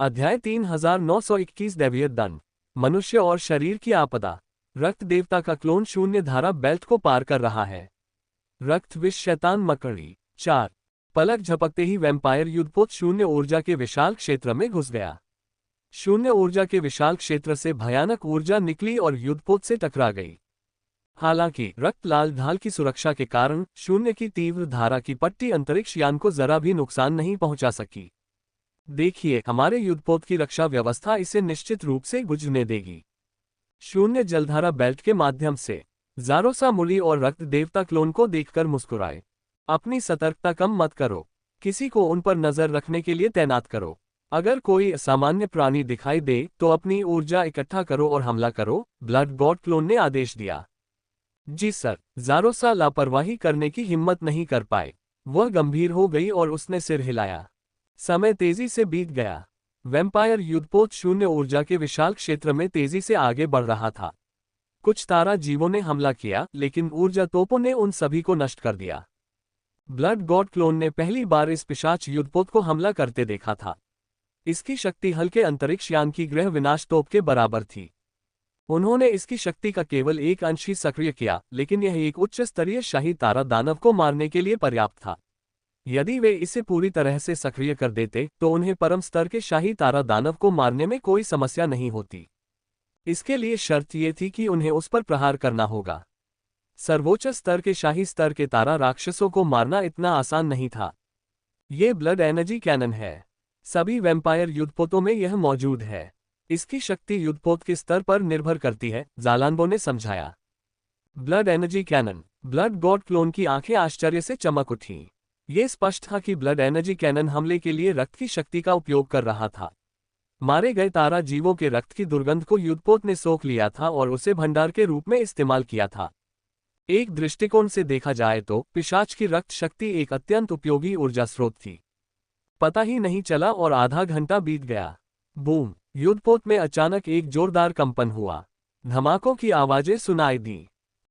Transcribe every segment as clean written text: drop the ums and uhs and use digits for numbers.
अध्याय 3921 दैवीय दंड। मनुष्य और शरीर की आपदा। रक्त देवता का क्लोन शून्य धारा बेल्ट को पार कर रहा है। रक्त विष शैतान मकड़ी 4। पलक झपकते ही वैम्पायर युद्धपोत शून्य ऊर्जा के विशाल क्षेत्र में घुस गया। शून्य ऊर्जा के विशाल क्षेत्र से भयानक ऊर्जा निकली और युद्धपोत से टकरा गई। हालांकि रक्त लाल ढाल की सुरक्षा के कारण शून्य की तीव्र धारा की पट्टी अंतरिक्ष यान को जरा भी नुकसान नहीं पहुंचा सकी। देखिए, हमारे युद्धपोत की रक्षा व्यवस्था इसे निश्चित रूप से गुजरने देगी। शून्य जलधारा बेल्ट के माध्यम से ज़ारोसा मुली और रक्त देवता क्लोन को देखकर मुस्कुराए। अपनी सतर्कता कम मत करो, किसी को उन पर नजर रखने के लिए तैनात करो। अगर कोई असामान्य प्राणी दिखाई दे तो अपनी ऊर्जा इकट्ठा करो और हमला करो, ब्लड गॉड क्लोन ने आदेश दिया। जी सर। ज़ारोसा लापरवाही करने की हिम्मत नहीं कर पाए। वह गंभीर हो गई और उसने सिर हिलाया। समय तेजी से बीत गया। वैम्पायर युद्धपोत शून्य ऊर्जा के विशाल क्षेत्र में तेजी से आगे बढ़ रहा था। कुछ तारा जीवों ने हमला किया, लेकिन ऊर्जा तोपों ने उन सभी को नष्ट कर दिया। ब्लड गॉड क्लोन ने पहली बार इस पिशाच युद्धपोत को हमला करते देखा था। इसकी शक्ति हल्के अंतरिक्ष यान की गृह विनाश तोप के बराबर थी। उन्होंने इसकी शक्ति का केवल एक अंश ही सक्रिय किया, लेकिन यह एक उच्च स्तरीय शाही तारा दानव को मारने के लिए पर्याप्त था। यदि वे इसे पूरी तरह से सक्रिय कर देते तो उन्हें परम स्तर के शाही तारा दानव को मारने में कोई समस्या नहीं होती। इसके लिए शर्त ये थी कि उन्हें उस पर प्रहार करना होगा। सर्वोच्च स्तर के शाही स्तर के तारा राक्षसों को मारना इतना आसान नहीं था। ये ब्लड एनर्जी कैनन है। सभी वैम्पायर युद्धपोतों में यह मौजूद है। इसकी शक्ति युद्धपोत के स्तर पर निर्भर करती है, ज़ालानबो ने समझाया। Blood energy cannon. Blood god clone की आंखें आश्चर्य से चमक उठीं। ये स्पष्ट था कि ब्लड एनर्जी कैनन हमले के लिए रक्त की शक्ति का उपयोग कर रहा था। मारे गए तारा जीवों के रक्त की दुर्गंध को युद्धपोत ने सोख लिया था और उसे भंडार के रूप में इस्तेमाल किया था। एक दृष्टिकोण से देखा जाए तो पिशाच की रक्त शक्ति एक अत्यंत उपयोगी ऊर्जा स्रोत थी। पता ही नहीं चला और आधा घंटा बीत गया। बूम! युद्धपोत में अचानक एक जोरदार कंपन हुआ। धमाकों की आवाजें सुनाई दी।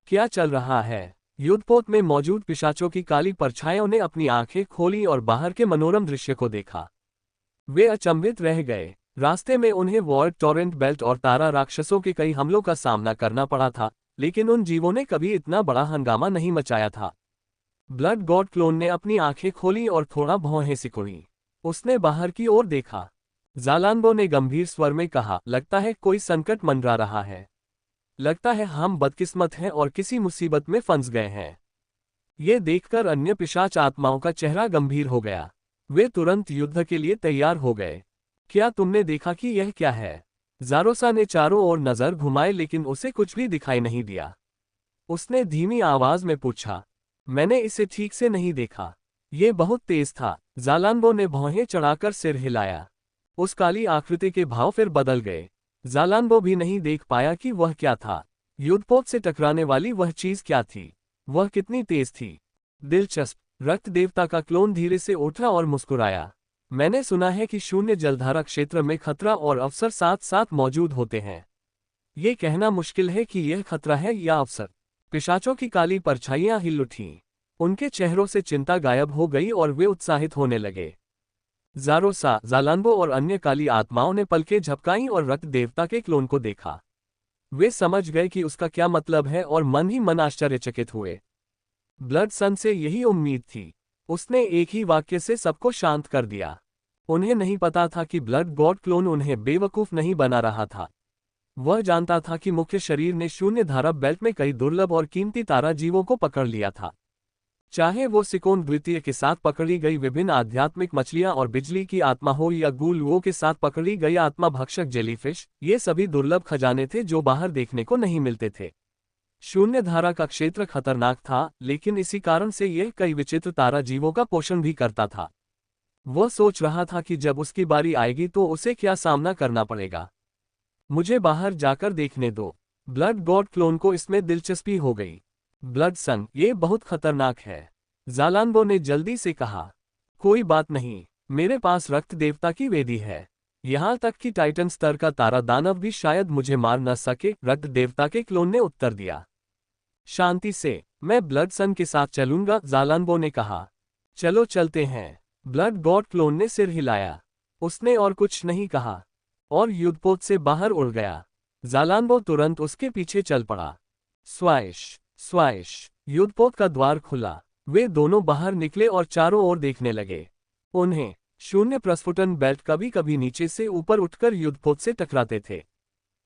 क्या चल रहा है? युद्धपोत में मौजूद पिशाचों की काली परछाइयों ने अपनी आंखें खोली और बाहर के मनोरम दृश्य को देखा। वे अचंभित रह गए। रास्ते में उन्हें वॉर्ड टॉरेंट बेल्ट और तारा राक्षसों के कई हमलों का सामना करना पड़ा था, लेकिन उन जीवों ने कभी इतना बड़ा हंगामा नहीं मचाया था। ब्लड गॉड क्लोन ने अपनी आंखें खोली और थोड़ा भौहें सिकुड़ी। उसने बाहर की ओर देखा। ज़ालानबो ने गंभीर स्वर में कहा, लगता है कोई संकट मंडरा रहा है। लगता है हम बदकिस्मत हैं और किसी मुसीबत में फंस गए हैं। ये देखकर अन्य पिशाच आत्माओं का चेहरा गंभीर हो गया। वे तुरंत युद्ध के लिए तैयार हो गए। क्या तुमने देखा कि यह क्या है? ज़ारोसा ने चारों ओर नजर घुमाई, लेकिन उसे कुछ भी दिखाई नहीं दिया। उसने धीमी आवाज में पूछा, मैंने इसे ठीक से नहीं देखा। ये बहुत तेज था। ज़ालानबो ने भौहें चढ़ाकर सिर हिलाया। उस काली आकृति के भाव फिर बदल गए। ज़ालानबो भी नहीं देख पाया कि वह क्या था। युद्धपोत से टकराने वाली वह चीज क्या थी? वह कितनी तेज थी? दिलचस्प। रक्त देवता का क्लोन धीरे से उठा और मुस्कुराया। मैंने सुना है कि शून्य जलधारा क्षेत्र में खतरा और अवसर साथ साथ मौजूद होते हैं। ये कहना मुश्किल है कि यह खतरा है या अवसर। पिशाचों की काली परछाइयां हिल उठीं। उनके चेहरों से चिंता गायब हो गई और वे उत्साहित होने लगे। ज़ारोसा, ज़ालानबो और अन्य काली आत्माओं ने पलकें झपकाईं और रक्त देवता के क्लोन को देखा। वे समझ गए कि उसका क्या मतलब है और मन ही मन आश्चर्यचकित हुए। ब्लड सन से यही उम्मीद थी। उसने एक ही वाक्य से सबको शांत कर दिया। उन्हें नहीं पता था कि ब्लड गॉड क्लोन उन्हें बेवकूफ नहीं बना रहा था। वह जानता था कि मुख्य शरीर ने शून्य धारा बेल्ट में कई दुर्लभ और कीमती तारा जीवों को पकड़ लिया था। चाहे वो सिकोन द्वितीय के साथ पकड़ी गई विभिन्न आध्यात्मिक मछलियां और बिजली की आत्मा हो या गूलुओं के साथ पकड़ी गई आत्मा भक्षक जेलीफिश, ये सभी दुर्लभ खजाने थे जो बाहर देखने को नहीं मिलते थे। शून्य धारा का क्षेत्र खतरनाक था, लेकिन इसी कारण से यह कई विचित्र तारा जीवों का पोषण भी करता था। वह सोच रहा था कि जब उसकी बारी आएगी तो उसे क्या सामना करना पड़ेगा। मुझे बाहर जाकर देखने दो। ब्लड गॉड क्लोन को इसमें दिलचस्पी हो गई। ब्लड सन, ये बहुत खतरनाक है। ज़ालानबो ने जल्दी से कहा। कोई बात नहीं, मेरे पास रक्त देवता की वेदी है। यहाँ तक कि टाइटन स्तर का तारा दानव भी शायद मुझे मार न सके, रक्त देवता के क्लोन ने उत्तर दिया। शांति से, मैं ब्लड सन के साथ चलूंगा, ज़ालानबो ने कहा। चलो चलते हैं। ब्लड गॉड क्लोन ने सिर हिलाया। उसने और कुछ नहीं कहा और युद्धपोत से बाहर उड़ गया। ज़ालानबो तुरंत उसके पीछे चल पड़ा। स्वाइश स्वाइश, युद्धपोत का द्वार खुला। वे दोनों बाहर निकले और चारों ओर देखने लगे। उन्हें शून्य प्रस्फुटन बेल्ट कभी कभी नीचे से ऊपर उठकर युद्धपोत से टकराते थे।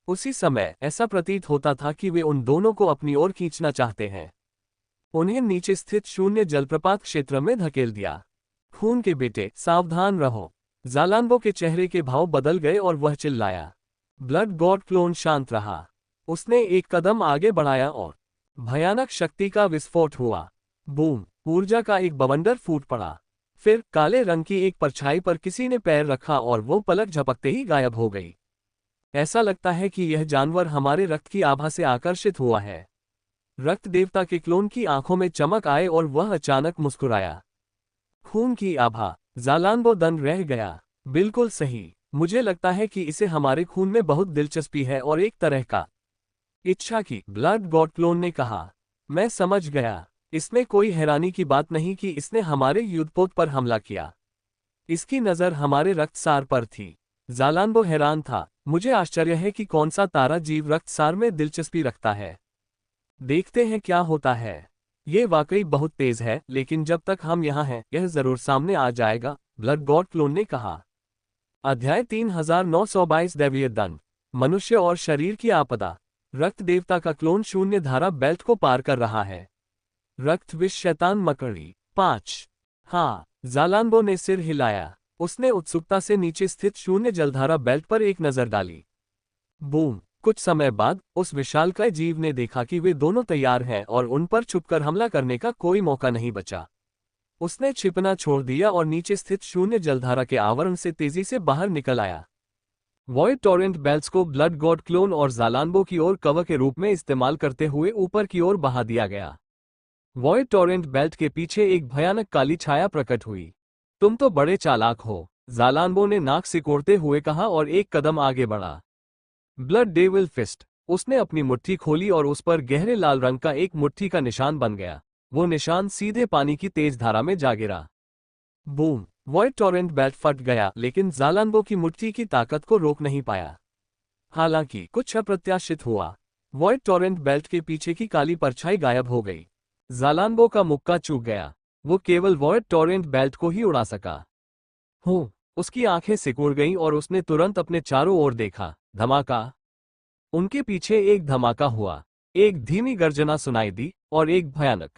उसी समय ऐसा प्रतीत होता था कि वे उन दोनों को अपनी ओर खींचना चाहते हैं। उन्हें नीचे स्थित शून्य जलप्रपात क्षेत्र में धकेल दिया। खून के बेटे, सावधान रहो। ज़ालानबो के चेहरे के भाव बदल गए और वह चिल्लाया। ब्लड गॉड क्लोन शांत रहा। उसने एक कदम आगे बढ़ाया और भयानक शक्ति का विस्फोट हुआ। बूम! ऊर्जा का एक बवंडर फूट पड़ा। फिर काले रंग की एक परछाई पर किसी ने पैर रखा और वो पलक झपकते ही गायब हो गई। ऐसा लगता है कि यह जानवर हमारे रक्त की आभा से आकर्षित हुआ है। रक्त देवता के क्लोन की आंखों में चमक आए और वह अचानक मुस्कुराया। खून की आभा। ज़ालानबो दंग रह गया। बिल्कुल सही, मुझे लगता है कि इसे हमारे खून में बहुत दिलचस्पी है और एक तरह का इच्छा की। ब्लड गॉड क्लोन ने कहा। मैं समझ गया। इसमें कोई हैरानी की बात नहीं कि इसने हमारे युद्धपोत पर हमला किया। इसकी नज़र हमारे रक्तसार पर थी। ज़ालानबो हैरान था। मुझे आश्चर्य है कि कौन सा तारा जीव रक्तसार में दिलचस्पी रखता है। देखते हैं क्या होता है। ये वाकई बहुत तेज है, लेकिन जब तक हम यहाँ हैं यह जरूर सामने आ जाएगा, ब्लड गॉड क्लोन ने कहा। अध्याय 3922 दैवीय दंड। मनुष्य और शरीर की आपदा। रक्त देवता का क्लोन शून्य धारा बेल्ट को पार कर रहा है। रक्त विष शैतान मकड़ी। 5। हाँ, ज़ालानबो ने सिर हिलाया। उसने उत्सुकता से नीचे स्थित शून्य जलधारा बेल्ट पर एक नजर डाली। बूम! कुछ समय बाद उस विशालकाय जीव ने देखा कि वे दोनों तैयार हैं और उन पर छुपकर हमला करने का कोई मौका नहीं बचा। उसने छिपना छोड़ दिया और नीचे स्थित शून्य जलधारा के आवरण से तेजी से बाहर निकल आया। वॉइड टॉरेंट बेल्ट्स को ब्लड गॉड क्लोन और ज़ालानबो की ओर कवर के रूप में इस्तेमाल करते हुए ऊपर की ओर बहा दिया गया। वॉइड टॉरेंट बेल्ट के पीछे एक भयानक काली छाया प्रकट हुई। तुम तो बड़े चालाक हो, ज़ालानबो ने नाक सिकोड़ते हुए कहा और एक कदम आगे बढ़ा। Blood devil fist. उसने अपनी मुट्ठी खोली और उस पर गहरे लाल रंग का एक मुट्ठी का निशान बन गया। वो निशान सीधे पानी की तेज धारा में जा गिरा। बूम! वॉइड टॉरेंट बेल्ट फट गया, लेकिन ज़ालानबो की मुट्ठी की ताकत को रोक नहीं पाया। हालांकि कुछ अप्रत्याशित हुआ। वॉइड टॉरेंट बेल्ट के पीछे की काली परछाई गायब हो गई। ज़ालानबो का मुक्का चूक गया। वो केवल वॉइड टॉरेंट बेल्ट को ही उड़ा सका। हो! उसकी आंखें सिकुड़ गईं और उसने तुरंत अपने चारों ओर देखा। धमाका! उनके पीछे एक धमाका हुआ। एक धीमी गर्जना सुनाई दी और एक भयानक।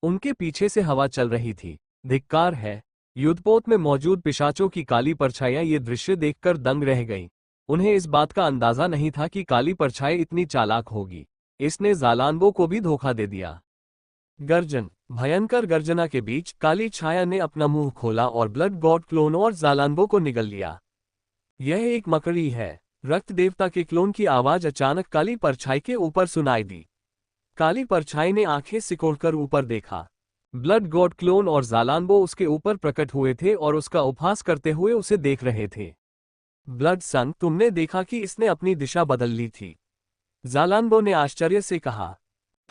उनके पीछे से हवा चल रही थी। धिक्कार है। युद्धपोत में मौजूद पिशाचों की काली परछाइयां ये दृश्य देखकर दंग रह गईं। उन्हें इस बात का अंदाजा नहीं था कि काली परछाई इतनी चालाक होगी। इसने ज़ालानबो को भी धोखा दे दिया। गर्जन! भयंकर गर्जना के बीच काली छाया ने अपना मुंह खोला और ब्लड गॉड क्लोन और ज़ालानबो को निगल लिया। यह एक मकड़ी है। रक्त देवता के क्लोन की आवाज अचानक काली परछाई के ऊपर सुनाई दी। काली परछाई ने आंखें सिकोड़कर ऊपर देखा। ब्लड गॉड क्लोन और ज़ालानबो उसके ऊपर प्रकट हुए थे और उसका उपहास करते हुए उसे देख रहे थे। ब्लड सन, तुमने देखा कि इसने अपनी दिशा बदल ली थी। ज़ालानबो ने आश्चर्य से कहा।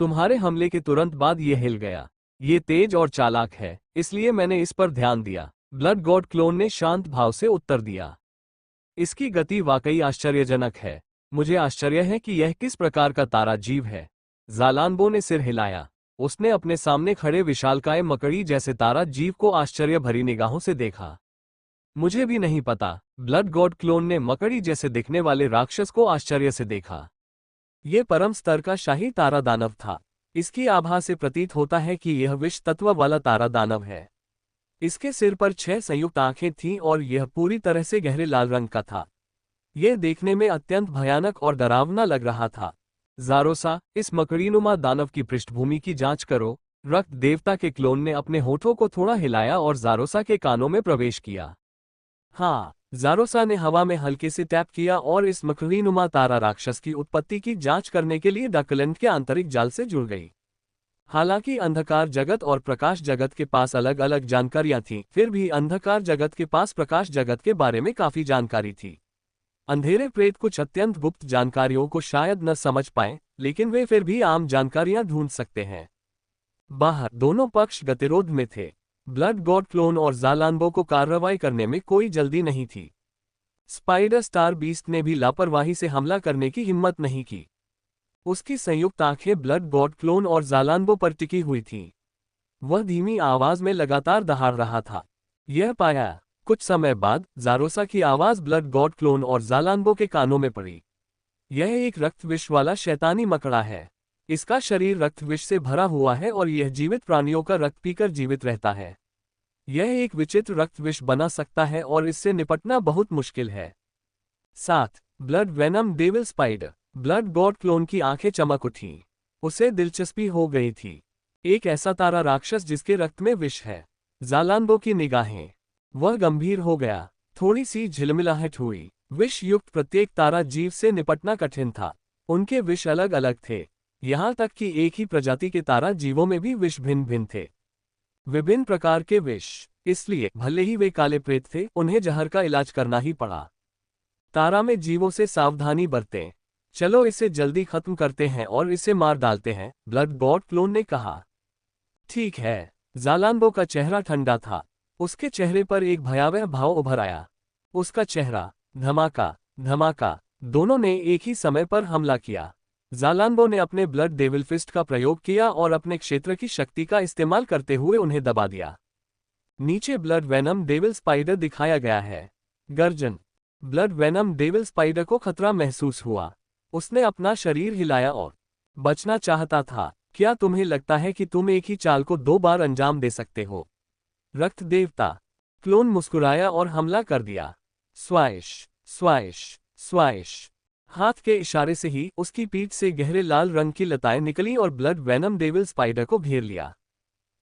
तुम्हारे हमले के तुरंत बाद ये हिल गया। ये तेज और चालाक है, इसलिए मैंने इस पर ध्यान दिया, ब्लड गॉड क्लोन ने शांत भाव से उत्तर दिया। इसकी गति वाकई आश्चर्यजनक है। मुझे आश्चर्य है कि यह किस प्रकार का तारा जीव है। ज़ालानबो ने सिर हिलाया। उसने अपने सामने खड़े विशालकाय मकड़ी जैसे तारा जीव को आश्चर्य भरी निगाहों से देखा। मुझे भी नहीं पता, ब्लड गॉड क्लोन ने मकड़ी जैसे दिखने वाले राक्षस को आश्चर्य से देखा। ये परम स्तर का शाही तारा दानव था। इसकी आभा से प्रतीत होता है कि यह विष तत्व वाला तारा दानव है। इसके सिर पर 6 संयुक्त आंखें थीं और यह पूरी तरह से गहरे लाल रंग का था। यह देखने में अत्यंत भयानक और डरावना लग रहा था। ज़ारोसा, इस मकड़ीनुमा दानव की पृष्ठभूमि की जांच करो। रक्त देवता के क्लोन ने अपने होठों को थोड़ा हिलाया और ज़ारोसा के कानों में प्रवेश किया। हाँ, ज़ारोसा ने हवा में हल्के से टैप किया और इस मकड़ीनुमा तारा राक्षस की उत्पत्ति की जांच करने के लिए डकलैंड के आंतरिक जाल से जुड़ गई। हालांकि अंधकार जगत और प्रकाश जगत के पास अलग अलग जानकारियां थीं, फिर भी अंधकार जगत के पास प्रकाश जगत के बारे में काफी जानकारी थी। अंधेरे प्रेत कुछ अत्यंत गुप्त जानकारियों को शायद न समझ पाएं, लेकिन वे फिर भी आम जानकारियां ढूंढ सकते हैं। बाहर दोनों पक्ष गतिरोध में थे। ब्लड गॉड क्लोन और ज़ालान्बो को कार्रवाई करने में कोई जल्दी नहीं थी। स्पाइडर स्टार बीस्ट ने भी लापरवाही से हमला करने की हिम्मत नहीं की। उसकी संयुक्त आंखें ब्लड गॉड क्लोन और ज़ालान्बो पर टिकी हुई थीं। वह धीमी आवाज में लगातार दहाड़ रहा था। यह पाया। कुछ समय बाद ज़ारोसा की आवाज ब्लड गॉड क्लोन और ज़ालान्बो के कानों में पड़ी। यह एक रक्त विष वाला शैतानी मकड़ा है। इसका शरीर रक्त विष से भरा हुआ है और यह जीवित प्राणियों का रक्त पीकर जीवित रहता है। यह एक विचित्र रक्त विष बना सकता है और इससे निपटना बहुत मुश्किल है। 7. Blood venom devil spider. Blood god clone की आंखें चमक उठीं। उसे दिलचस्पी हो गई थी। एक ऐसा तारा राक्षस जिसके रक्त में विष है। ज़ालान्बो की निगाहें। वह गंभीर हो गया। थोड़ी सी झिलमिलाहट हुई। विष युक्त प्रत्येक तारा जीव से निपटना कठिन था। उनके विष अलग अलग थे। यहाँ तक कि एक ही प्रजाति के तारा जीवों में भी विष भिन्न भिन्न थे। विभिन्न प्रकार के विष। इसलिए भले ही वे काले प्रेत थे, उन्हें जहर का इलाज करना ही पड़ा। तारा में जीवों से सावधानी बरतें। चलो इसे जल्दी खत्म करते हैं और इसे मार डालते हैं, ब्लड गॉड क्लोन ने कहा। ठीक है। ज़ालान्बो का चेहरा ठंडा था। उसके चेहरे पर एक भयावह भाव उभर आया। उसका चेहरा धमाका धमाका दोनों ने एक ही समय पर हमला किया। ज़ालान्बो ने अपने ब्लड डेविल फिस्ट का प्रयोग किया और अपने क्षेत्र की शक्ति का इस्तेमाल करते हुए उन्हें दबा दिया। नीचे ब्लड वेनम डेविल स्पाइडर दिखाया गया है। गर्जन। ब्लड वेनम डेविल स्पाइडर को खतरा महसूस हुआ। उसने अपना शरीर हिलाया और बचना चाहता था। क्या तुम्हें लगता है कि तुम एक ही चाल को 2 बार अंजाम दे सकते हो? रक्त देवता। क्लोन मुस्कुराया और हमला कर दिया। स्वाइश स्वाइश स्वाइश। हाथ के इशारे से ही उसकी पीठ से गहरे लाल रंग की लताएं निकली और ब्लड वेनम डेविल स्पाइडर को घेर लिया।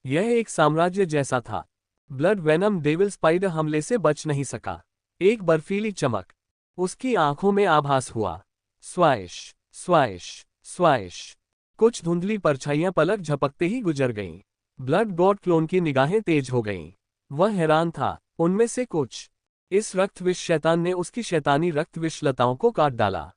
यह एक साम्राज्य जैसा था। ब्लड वेनम डेविल स्पाइडर हमले से बच नहीं सका। एक बर्फीली चमक उसकी आंखों में आभास हुआ। स्वाइश स्वाइश स्वाइश। कुछ धुंधली परछाइयां पलक झपकते ही गुजर गईं। ब्लड गॉड क्लोन की निगाहें तेज हो गईं। वह हैरान था। उनमें से कुछ। इस रक्त विष शैतान ने उसकी शैतानी रक्त विष लताओं को काट डाला।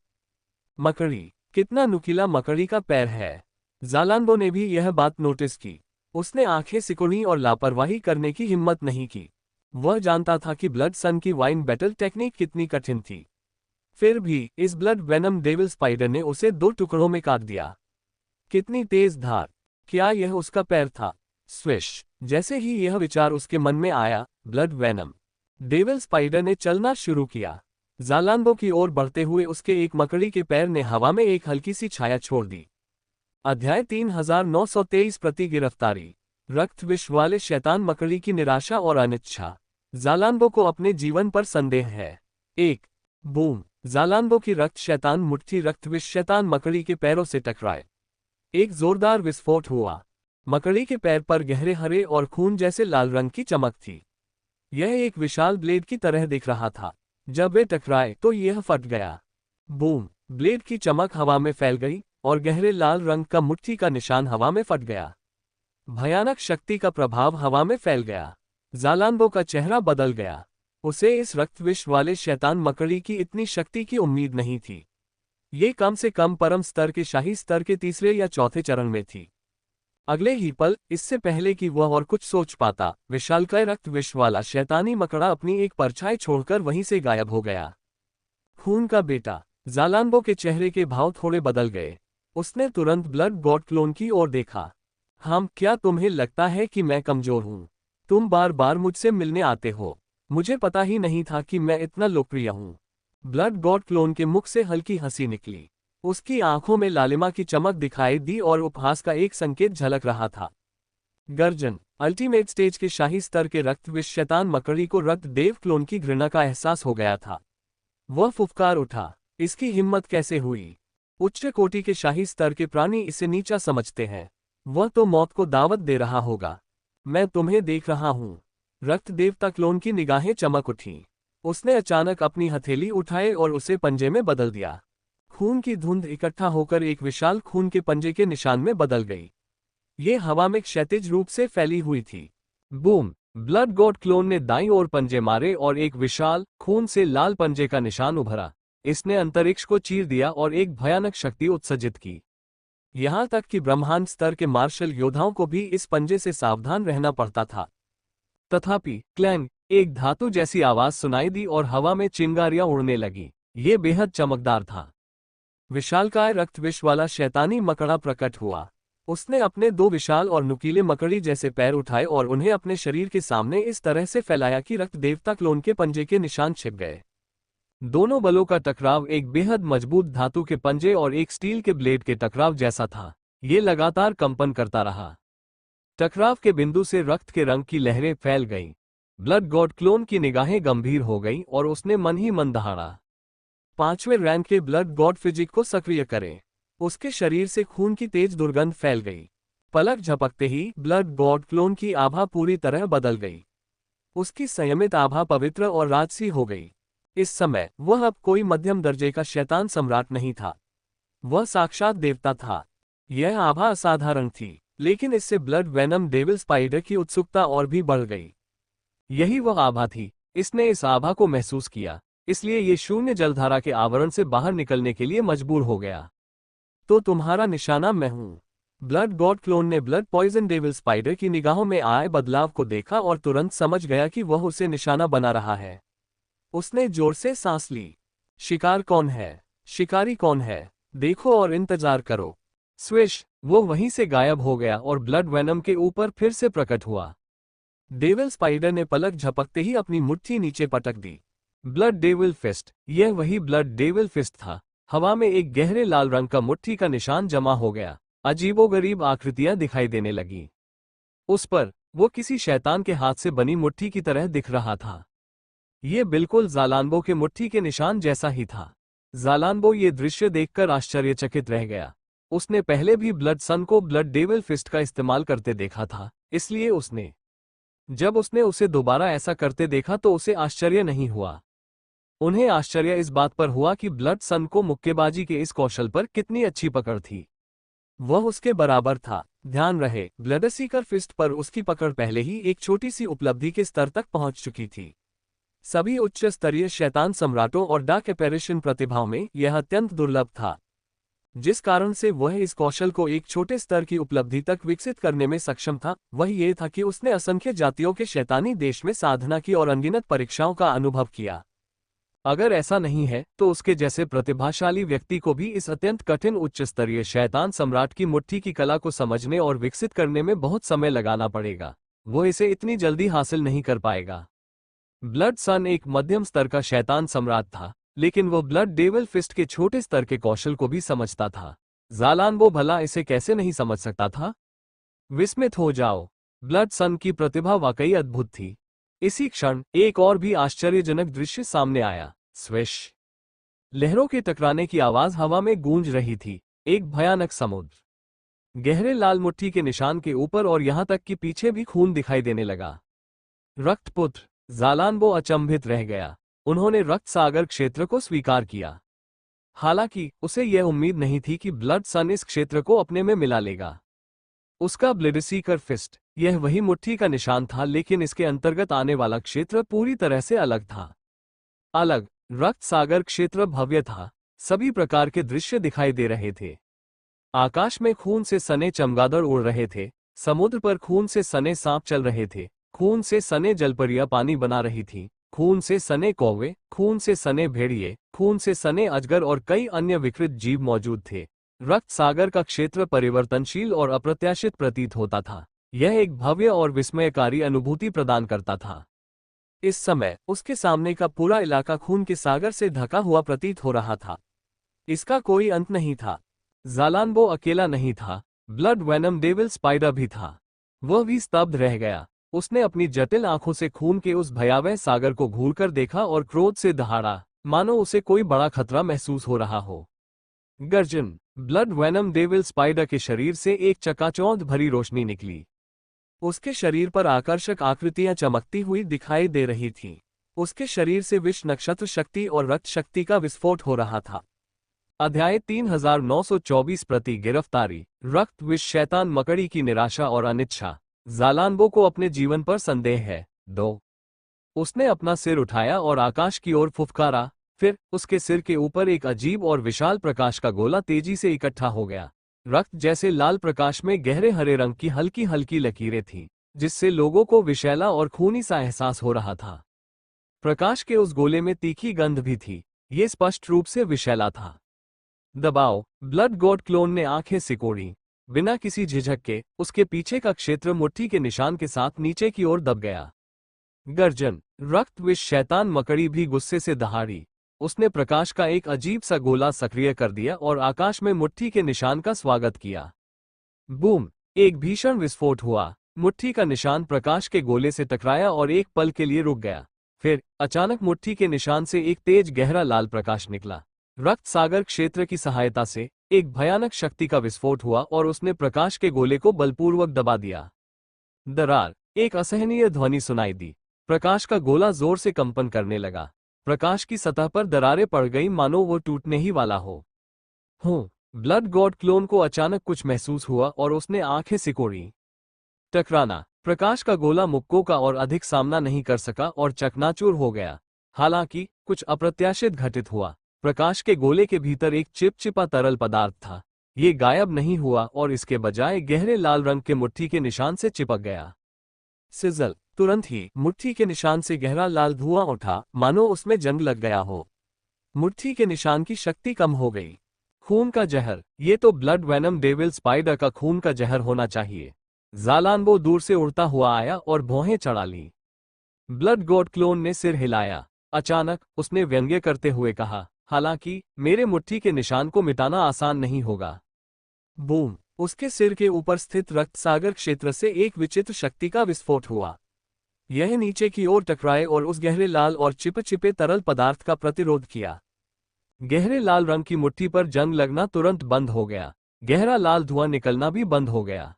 मकड़ी। कितना नुकीला मकड़ी का पैर है। ज़ालान्बो ने भी यह बात नोटिस की। उसने आंखें सिकुड़ी और लापरवाही करने की हिम्मत नहीं की। वह जानता था कि ब्लड सन की वाइन बैटल टेक्निक कितनी कठिन थी। फिर भी इस ब्लड वेनम डेविल स्पाइडर ने उसे 2 टुकड़ों में काट दिया। कितनी तेज धार। क्या यह उसका पैर था? स्विश। जैसे ही यह विचार उसके मन में आया, ब्लड वेनम डेविल स्पाइडर ने चलना शुरू किया। ज़ालान्बो की ओर बढ़ते हुए उसके एक मकड़ी के पैर ने हवा में एक हल्की सी छाया छोड़ दी। अध्याय 3923 प्रति गिरफ्तारी। रक्त विष वाले शैतान मकड़ी की निराशा और अनिच्छा। ज़ालान्बो को अपने जीवन पर संदेह है। 1 बूम। ज़ालान्बो की रक्त शैतान मुट्ठी रक्त विष शैतान मकड़ी के पैरों से टकराए। एक जोरदार विस्फोट हुआ। मकड़ी के पैर पर गहरे हरे और खून जैसे लाल रंग की चमक थी। यह एक विशाल ब्लेड की तरह दिख रहा था। जब वे टकराए तो यह फट गया। बूम। ब्लेड की चमक हवा में फैल गई और गहरे लाल रंग का मुट्ठी का निशान हवा में फट गया। भयानक शक्ति का प्रभाव हवा में फैल गया। ज़ालान्बो का चेहरा बदल गया। उसे इस रक्त विष वाले शैतान मकड़ी की इतनी शक्ति की उम्मीद नहीं थी। ये कम से कम परम स्तर के शाही स्तर के 3 या 4 चरण में थी। अगले ही पल, इससे पहले कि वह और कुछ सोच पाता, विशालकाय रक्त विष वाला शैतानी मकड़ा अपनी एक परछाई छोड़कर वहीं से गायब हो गया। खून का बेटा। ज़ालान्बो के चेहरे के भाव थोड़े बदल गए। उसने तुरंत ब्लड गॉड क्लोन की ओर देखा। क्या तुम्हें लगता है कि मैं कमजोर हूं? तुम बार बार मुझसे मिलने आते हो। मुझे पता ही नहीं था कि मैं इतना लोकप्रिय हूं। ब्लड गॉड क्लोन के मुख से हल्की हंसी निकली। उसकी आंखों में लालिमा की चमक दिखाई दी और उपहास का एक संकेत झलक रहा था। गर्जन। अल्टीमेट स्टेज के शाही स्तर के रक्त विष शैतान मकड़ी को रक्त देव क्लोन की घृणा का एहसास हो गया था। वह फुफकार उठा। इसकी हिम्मत कैसे हुई? उच्च कोटि के शाही स्तर के प्राणी इसे नीचा समझते हैं। वह तो मौत को दावत दे रहा होगा। मैं तुम्हें देख रहा हूं। रक्त देवता क्लोन की निगाहें चमक उठीं। उसने अचानक अपनी हथेली उठाए और उसे पंजे में बदल दिया। खून की धुंध इकट्ठा होकर एक विशाल खून के पंजे के निशान में बदल गई। ये हवा में क्षैतिज रूप से फैली हुई थी। बूम। ब्लड गॉड क्लोन ने दाईं ओर पंजे मारे और एक विशाल, खून से लाल पंजे का निशान उभरा। इसने अंतरिक्ष को चीर दिया और एक भयानक शक्ति उत्सर्जित की। यहां तक कि ब्रह्मांड स्तर के मार्शल योद्धाओं को भी इस पंजे से सावधान रहना पड़ता था। तथापि क्लैंग, एक धातु जैसी आवाज सुनाई दी और हवा में चिंगारियां उड़ने लगी। ये बेहद चमकदार था। विशालकाय रक्त विष वाला शैतानी मकड़ा प्रकट हुआ। उसने अपने दो विशाल और नुकीले मकड़ी जैसे पैर उठाए और उन्हें अपने शरीर के सामने इस तरह से फैलाया कि रक्त देवता क्लोन के पंजे के निशान छिप गए। दोनों बलों का टकराव एक बेहद मजबूत धातु के पंजे और एक स्टील के ब्लेड के टकराव जैसा था। ये लगातार कंपन करता रहा। टकराव के बिंदु से रक्त के रंग की लहरें फैल गईं। ब्लड गॉड क्लोन की निगाहें गंभीर हो गईं और उसने मन ही मन दहाड़ा। 5वें रैंक के ब्लड गॉड फिजिक को सक्रिय करें। उसके शरीर से खून की तेज दुर्गंध फैल गई। पलक झपकते ही ब्लड गॉड क्लोन की आभा पूरी तरह बदल गई। उसकी संयमित आभा पवित्र और राजसी हो गई। इस समय वह अब कोई मध्यम दर्जे का शैतान सम्राट नहीं था। वह साक्षात देवता था। यह आभा असाधारण थी, लेकिन इससे ब्लड वेनम डेविल स्पाइडर की उत्सुकता और भी बढ़ गई। यही वह आभा थी। इसने इस आभा को महसूस किया, इसलिए ये शून्य जलधारा के आवरण से बाहर निकलने के लिए मजबूर हो गया। तो तुम्हारा निशाना मैं हूं। ब्लड गॉड क्लोन ने ब्लड पॉइजन डेविल स्पाइडर की निगाहों में आए बदलाव को देखा और तुरंत समझ गया कि वह उसे निशाना बना रहा है। उसने जोर से सांस ली। शिकार कौन है? शिकारी कौन है? देखो और इंतजार करो। स्विश, वो वहीं से गायब हो गया और ब्लड वेनम के ऊपर फिर से प्रकट हुआ। डेविल स्पाइडर ने पलक झपकते ही अपनी मुट्ठी नीचे पटक दी। ब्लड डेविल फिस्ट, यह वही ब्लड डेविल फिस्ट था। हवा में एक गहरे लाल रंग का मुट्ठी का निशान जमा हो गया। अजीबोगरीब आकृतियां दिखाई देने लगी। उस पर वो किसी शैतान के हाथ से बनी मुट्ठी की तरह दिख रहा था। ये बिल्कुल ज़ालानबो के मुट्ठी के निशान जैसा ही था। ज़ालानबो ये दृश्य देखकर आश्चर्यचकित रह गया। उसने पहले भी ब्लड सन को ब्लड डेविल फिस्ट का इस्तेमाल करते देखा था, इसलिए जब उसने उसे दोबारा ऐसा करते देखा तो उसे आश्चर्य नहीं हुआ। उन्हें आश्चर्य इस बात पर हुआ कि ब्लड सन को मुक्केबाजी के इस कौशल पर कितनी अच्छी पकड़ थी। वह उसके बराबर था। ध्यान रहे, ब्लडसीकर फिस्ट पर उसकी पकड़ पहले ही एक छोटी सी उपलब्धि के स्तर तक पहुंच चुकी थी। सभी उच्च स्तरीय शैतान सम्राटों और डार्क एपेरिशन प्रतिभाओं में यह अत्यंत दुर्लभ था। जिस कारण से वह इस कौशल को एक छोटे स्तर की उपलब्धि तक विकसित करने में सक्षम था, वह ये था कि उसने असंख्य जातियों के शैतानी देश में साधना की और अनगिनत परीक्षाओं का अनुभव किया। अगर ऐसा नहीं है तो उसके जैसे प्रतिभाशाली व्यक्ति को भी इस अत्यंत कठिन उच्च स्तरीय शैतान सम्राट की मुट्ठी की कला को समझने और विकसित करने में बहुत समय लगाना पड़ेगा। वो इसे इतनी जल्दी हासिल नहीं कर पाएगा। ब्लड सन एक मध्यम स्तर का शैतान सम्राट था, लेकिन वो ब्लड डेविल फिस्ट के छोटे स्तर के कौशल को भी समझता था। ज़ालानबो भला इसे कैसे नहीं समझ सकता था? विस्मित हो जाओ, ब्लड सन की प्रतिभा वाकई अद्भुत थी। इसी क्षण एक और भी आश्चर्यजनक दृश्य सामने आया। स्विश, लहरों के टकराने की आवाज हवा में गूंज रही थी। एक भयानक समुद्र, गहरे लाल मुट्ठी के निशान के ऊपर और यहां तक कि पीछे भी खून दिखाई देने लगा। रक्तपुत्र, ज़ालानबो अचंभित रह गया। उन्होंने रक्त सागर क्षेत्र को स्वीकार किया। हालांकि उसे यह उम्मीद नहीं थी कि ब्लड सन इस क्षेत्र को अपने में मिला लेगा। उसका ब्लेडसीकर फिस्ट, यह वही मुट्ठी का निशान था, लेकिन इसके अंतर्गत आने वाला क्षेत्र पूरी तरह से अलग था। अलग रक्त सागर क्षेत्र भव्य था। सभी प्रकार के दृश्य दिखाई दे रहे थे। आकाश में खून से सने चमगादड़ उड़ रहे थे। समुद्र पर खून से सने सांप चल रहे थे। खून से सने जलपरियां पानी बना रही थी। खून से सने कौवे, खून से सने भेड़िए, खून से सने अजगर और कई अन्य विकृत जीव मौजूद थे। रक्त सागर का क्षेत्र परिवर्तनशील और अप्रत्याशित प्रतीत होता था। यह एक भव्य और विस्मयकारी अनुभूति प्रदान करता था। इस समय उसके सामने का पूरा इलाका खून के सागर से ढका हुआ प्रतीत हो रहा था। इसका कोई अंत नहीं था। ज़ालानबो अकेला नहीं था, ब्लड वेनम डेविल स्पाइडर भी था। वह भी स्तब्ध रह गया। उसने अपनी जटिल आंखों से खून के उस भयावह सागर को घूरकर देखा और क्रोध से दहाड़ा, मानो उसे कोई बड़ा खतरा महसूस हो रहा हो। गर्जन, ब्लड वेनम डेविल स्पाइडर के शरीर से एक चकाचौंध भरी रोशनी निकली। उसके शरीर पर आकर्षक आकृतियां चमकती हुई दिखाई दे रही थीं। उसके शरीर से विष नक्षत्र शक्ति और रक्त शक्ति का विस्फोट हो रहा था। अध्याय 3924 प्रति गिरफ्तारी। रक्त विष शैतान मकड़ी की निराशा और अनिच्छा। ज़ालानबो को अपने जीवन पर संदेह है। 2 उसने अपना सिर उठाया और आकाश की ओर फुफकारा। फिर उसके सिर के ऊपर एक अजीब और विशाल प्रकाश का गोला तेजी से इकट्ठा हो गया। रक्त जैसे लाल प्रकाश में गहरे हरे रंग की हल्की हल्की लकीरें थीं। जिससे लोगों को विषैला और खूनी सा एहसास हो रहा था। प्रकाश के उस गोले में तीखी गंध भी थी, ये स्पष्ट रूप से विषैला था। दबाओ, ब्लड गॉड क्लोन ने आंखें सिकोड़ी। बिना किसी झिझक के उसके पीछे का क्षेत्र मुट्ठी के निशान के साथ नीचे की ओर दब गया। गर्जन, रक्त विष शैतान मकड़ी भी गुस्से से दहाड़ी। उसने प्रकाश का एक अजीब सा गोला सक्रिय कर दिया और आकाश में मुट्ठी के निशान का स्वागत किया। बूम! एक भीषण विस्फोट हुआ। मुट्ठी का निशान प्रकाश के गोले से टकराया और एक पल के लिए रुक गया। फिर अचानक मुट्ठी के निशान से एक तेज गहरा लाल प्रकाश निकला। रक्त सागर क्षेत्र की सहायता से एक भयानक शक्ति का विस्फोट हुआ और उसने प्रकाश के गोले को बलपूर्वक दबा दिया। दरार! एक असहनीय ध्वनि सुनाई दी। प्रकाश का गोला जोर से कंपन करने लगा। प्रकाश की सतह पर दरारें पड़ गई, मानो वो टूटने ही वाला हो। ब्लड गॉड क्लोन को अचानक कुछ महसूस हुआ और उसने आंखें सिकोड़ी। टकराना! प्रकाश का गोला मुक्कों का और अधिक सामना नहीं कर सका और चकनाचूर हो गया। हालांकि कुछ अप्रत्याशित घटित हुआ। प्रकाश के गोले के भीतर एक चिपचिपा तरल पदार्थ था। ये गायब नहीं हुआ और इसके बजाय गहरे लाल रंग के मुट्ठी के निशान से चिपक गया। सिजल! तुरंत ही मुट्ठी के निशान से गहरा लाल धुआं उठा, मानो उसमें जंग लग गया हो। मुट्ठी के निशान की शक्ति कम हो गई। खून का जहर! ये तो ब्लड वेनम डेविल स्पाइडर का खून का जहर होना चाहिए। ज़ालानबो दूर से उड़ता हुआ आया और भौहें चढ़ा ली। ब्लड गॉड क्लोन ने सिर हिलाया। अचानक उसने व्यंग्य करते हुए कहा, हालांकि मेरे मुट्ठी के निशान को मिटाना आसान नहीं होगा। बूम! उसके सिर के ऊपर स्थित रक्त सागर क्षेत्र से एक विचित्र शक्ति का विस्फोट हुआ। यह नीचे की ओर टकराए और उस गहरे लाल और चिपचिपे तरल पदार्थ का प्रतिरोध किया। गहरे लाल रंग की मुट्ठी पर जंग लगना तुरंत बंद हो गया। गहरा लाल धुआं निकलना भी बंद हो गया।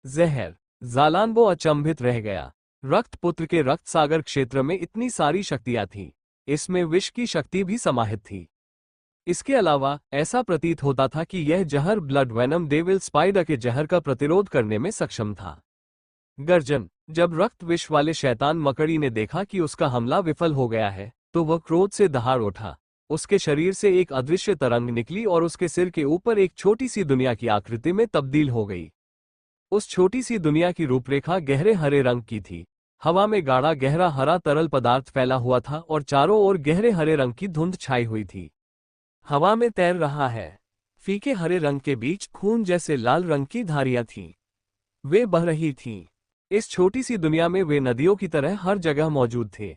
जहर! ज़ालानबो अचंभित रह गया। रक्तपुत्र के रक्त सागर क्षेत्र में इतनी सारी शक्तियां थीं। इसमें विष की शक्ति भी समाहित थी। इसके अलावा ऐसा प्रतीत होता था कि यह जहर ब्लड वेनम डेविल स्पाइडर के जहर का प्रतिरोध करने में सक्षम था। गर्जन! जब रक्त विष वाले शैतान मकड़ी ने देखा कि उसका हमला विफल हो गया है, तो वह क्रोध से दहाड़ उठा। उसके शरीर से एक अदृश्य तरंग निकली और उसके सिर के ऊपर एक छोटी सी दुनिया की आकृति में तब्दील हो गई। उस छोटी सी दुनिया की रूपरेखा गहरे हरे रंग की थी। हवा में गाढ़ा गहरा हरा तरल पदार्थ फैला हुआ था और चारों ओर गहरे हरे रंग की धुंध छाई हुई थी। हवा में तैर रहा है। फीके हरे रंग के बीच खून जैसे लाल रंग की धारियां थीं। वे बह रही थीं। इस छोटी सी दुनिया में वे नदियों की तरह हर जगह मौजूद थे।